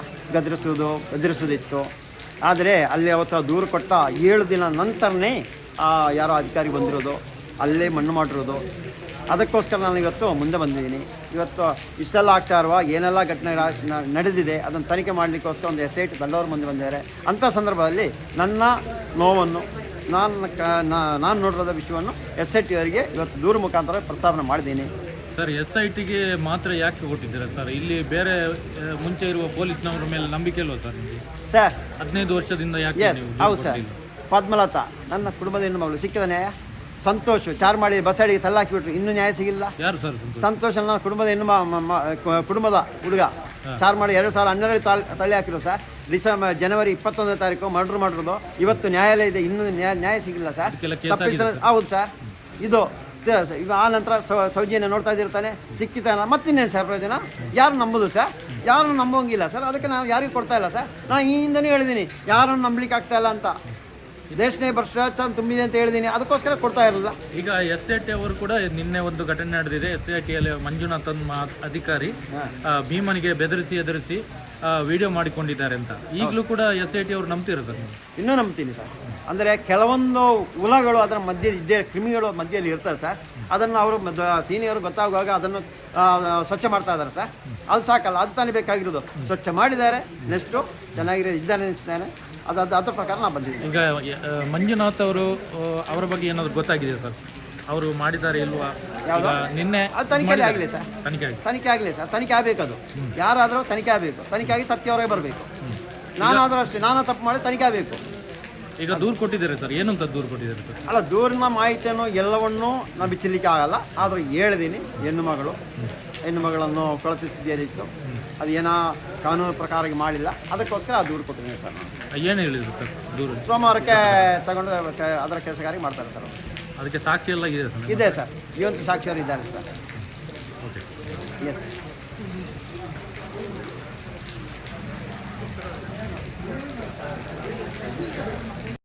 ಬೆದರಿಸೋದಿತ್ತು. ಆದರೆ ಅಲ್ಲಿ ಅವತ್ತು ದೂರು ಕೊಟ್ಟ 7 ದಿನ ನಂತರನೇ ಯಾರೋ ಅಧಿಕಾರಿ ಬಂದಿರೋದು, ಅಲ್ಲೇ ಮಣ್ಣು ಮಾಡಿರೋದು. ಅದಕ್ಕೋಸ್ಕರ ನಾನು ಇವತ್ತು ಮುಂದೆ ಬಂದಿದ್ದೀನಿ. ಇವತ್ತು ಇಷ್ಟೆಲ್ಲ ಆಗ್ತಾ ಇರುವ ಏನೆಲ್ಲ ಘಟನೆ ನಡೆದಿದೆ ಅದನ್ನು ತನಿಖೆ ಮಾಡಲಿಕ್ಕೋಸ್ಕರ ಒಂದು SIT ದಲ್ಲವರು ಮುಂದೆ ಬಂದಿದ್ದಾರೆ. ಅಂಥ ಸಂದರ್ಭದಲ್ಲಿ ನನ್ನ ನೋವನ್ನು ನಾನು ನೋಡಿರೋದ ವಿಷಯವನ್ನು SIT ಅವರಿಗೆ ಇವತ್ತು ದೂರು ಮುಖಾಂತರ ಪ್ರಸ್ತಾವನೆ ಮಾಡಿದ್ದೀನಿ. ಸರ್, SIT-ಗೆ ಮಾತ್ರ ಯಾಕೆ ಕೊಟ್ಟಿದ್ದೀರಾ ಸರ್? ಇಲ್ಲಿ ಬೇರೆ ಮುಂಚೆ ಇರುವ ಪೊಲೀಸ್ನವರ ಮೇಲೆ ನಂಬಿಕೆ ಇಲ್ವಾ ಸರ್ ನಿಮಗೆ? ಸರ್, 15 ವರ್ಷದಿಂದ ಯಾಕೆ? ಎಸ್, ಹೌದು ಸರ್. ಪದ್ಮಲತಾ ನನ್ನ ಕುಟುಂಬದ ಹೆಣ್ಣು ಮಗಳು ಸಿಕ್ಕಿದ ನ್ಯಾಯ. ಸಂತೋಷ್ ಚಾರ್ಮಾಡಿ ಬಸ್ಸಾಡಿಗೆ ತಳ್ಳಾಕಿಬಿಟ್ರು, ಇನ್ನೂ ನ್ಯಾಯ ಸಿಗಿಲ್ಲ. ಯಾರು ಸರ್? ಸಂತೋಷ್ ನನ್ನ ಕುಟುಂಬದ ಕುಟುಂಬದ ಹುಡುಗ ಚಾರ್ಮಾಡಿ 2012 ತಳ್ಳಿ ಹಾಕಿದ್ರು ಸರ್. ಜನವರಿ 21ನೇ ತಾರೀಕು ಮರ್ಡರ್ ಮಾಡಿರೋದು. ಇವತ್ತು ನ್ಯಾಯಾಲಯ ಇದೆ, ಇನ್ನೂ ನ್ಯಾಯ ಸಿಗಿಲ್ಲ ಸರ್. ಹೌದು ಸರ್. ಇದು ಆ ನಂತರ ಸೌಜನ್ಯ ನೋಡ್ತಾ ಇದ್ದಿರ್ತಾನೆ, ಸಿಕ್ಕಿತಾನ, ಮತ್ತಿನ್ನೇನು ಸರ್ ಪ್ರಯೋಜನ? ಯಾರು ನಂಬೋದು ಸರ್? ಯಾರನ್ನು ನಂಬೋಂಗಿಲ್ಲ ಸರ್. ಅದಕ್ಕೆ ನಾವು ಯಾರಿಗೂ ಕೊಡ್ತಾ ಇಲ್ಲ ಸರ್. ನಾನು ಈ ಹಿಂದನೂ ಹೇಳಿದ್ದೀನಿ, ಯಾರನ್ನು ನಂಬಲಿಕ್ಕೆ ಆಗ್ತಾ ಇಲ್ಲ ಅಂತ. ದೇಶನೇ ಭ್ರಷ್ಟಾಚಾರ ತುಂಬಿದೆ ಅಂತ ಹೇಳಿದ್ದೀನಿ, ಅದಕ್ಕೋಸ್ಕರ ಕೊಡ್ತಾ ಇರಲಿಲ್ಲ. ಈಗ SIT ಅವರು ಕೂಡ ನಿನ್ನೆ ಒಂದು ಘಟನೆ ನಡೆದಿದೆ. SIT-ಯಲ್ಲಿ ಮಂಜುನಾಥ್ ಅಧಿಕಾರಿ ಭೀಮನಿಗೆ ಎದುರಿಸಿ ವಿಡಿಯೋ ಮಾಡಿಕೊಂಡಿದ್ದಾರೆ ಅಂತ. ಈಗಲೂ ಕೂಡ SIT ಅವರು ನಂಬ್ತಿರೋದು? ಇನ್ನೂ ನಂಬ್ತೀನಿ ಸರ್. ಅಂದರೆ ಕೆಲವೊಂದು ಹುಳಗಳು ಅದರ ಮಧ್ಯೆ ಇದ್ದೇ, ಕ್ರಿಮಿಗಳು ಮಧ್ಯೆಯಲ್ಲಿ ಇರ್ತಾರೆ ಸರ್. ಅದನ್ನು ಅವರು ಸೀನಿಯರು ಗೊತ್ತಾಗುವಾಗ ಅದನ್ನು ಸ್ವಚ್ಛ ಮಾಡ್ತಾ ಇದ್ದಾರೆ ಸರ್. ಅದು ಸಾಕಲ್ಲ, ಅದು ತಾನೇ ಬೇಕಾಗಿರೋದು. ಸ್ವಚ್ಛ ಮಾಡಿದ್ದಾರೆ, ನೆಕ್ಸ್ಟು ಚೆನ್ನಾಗಿರೋ ಇದ್ದಾರೆ ಅನಿಸ್ತಾನೆ. ಅದ್ರ ಪ್ರಕಾರ ನಾನು ಬಂದಿದ್ದೀನಿ. ಈಗ ಮಂಜುನಾಥ್ ಅವರು ಅವರ ಬಗ್ಗೆ ಏನಾದರೂ ಗೊತ್ತಾಗಿದೆ ಸರ್? ಅವರು ಮಾಡಿದ್ದಾರೆ ಇಲ್ವಾ? ಈಗ ನಿನ್ನೆ ಅದು ತನಿಖೆ ಆಗಲಿ ಸರ್, ತನಿಖೆ ಆಗಿ ತನಿಖೆ ಆಗಲಿ ಸರ್, ತನಿಖೆ ಆಗಬೇಕು. ಅದು ಯಾರಾದರೂ ತನಿಖೆ ಆಗಬೇಕು, ತನಿಖೆ ಆಗಿ ಸತ್ಯ ಹೊರಗೆ ಬರಬೇಕು. ನಾನಾದರೂ ಅಷ್ಟೇ, ನಾನು ತಪ್ಪು ಮಾಡಿ ತನಿಖೆ ಆಗಬೇಕು. ಈಗ ದೂರು ಕೊಟ್ಟಿದ್ದಾರೆ ಸರ್, ಏನು ಅಂತ ದೂರು ಕೊಟ್ಟಿದ್ದಾರೆ ಸರ್? ಅಲ್ಲ, ದೂರಿನ ಮಾಹಿತಿಯನ್ನು ಎಲ್ಲವನ್ನೂ ನಾವು ಬಿಚ್ಚಲಿಕ್ಕೆ ಆಗಲ್ಲ. ಆದರೆ ಹೇಳಿದ್ದೀನಿ, ಹೆಣ್ಣು ಮಗಳನ್ನು ಕೊಳತಿ ಸ್ಥಿತಿಯಲ್ಲಿತ್ತು, ಅದು ಏನೋ ಕಾನೂನು ಪ್ರಕಾರ ಮಾಡಿಲ್ಲ, ಅದಕ್ಕೋಸ್ಕರ ಆ ದೂರು ಕೊಟ್ಟಿದ್ದೀನಿ ಸರ್. ನಾನು ಏನು ಹೇಳಿದ್ರು ಸರ್ ದೂರು? ಸೋಮವಾರಕ್ಕೆ ತಗೊಂಡು ಅದರ ಕೆಲಸಗಾರಿಗೆ ಮಾಡ್ತಾರೆ ಸರ್. ಅದಕ್ಕೆ ಸಾಕ್ಷಿ ಎಲ್ಲ ಇದೆ ಸರ್? ಇದೆ ಸರ್, ಜೀವಂತ ಸಾಕ್ಷಿಯವರು ಇದ್ದಾರೆ ಸರ್. ಓಕೆ. ಎಸ್.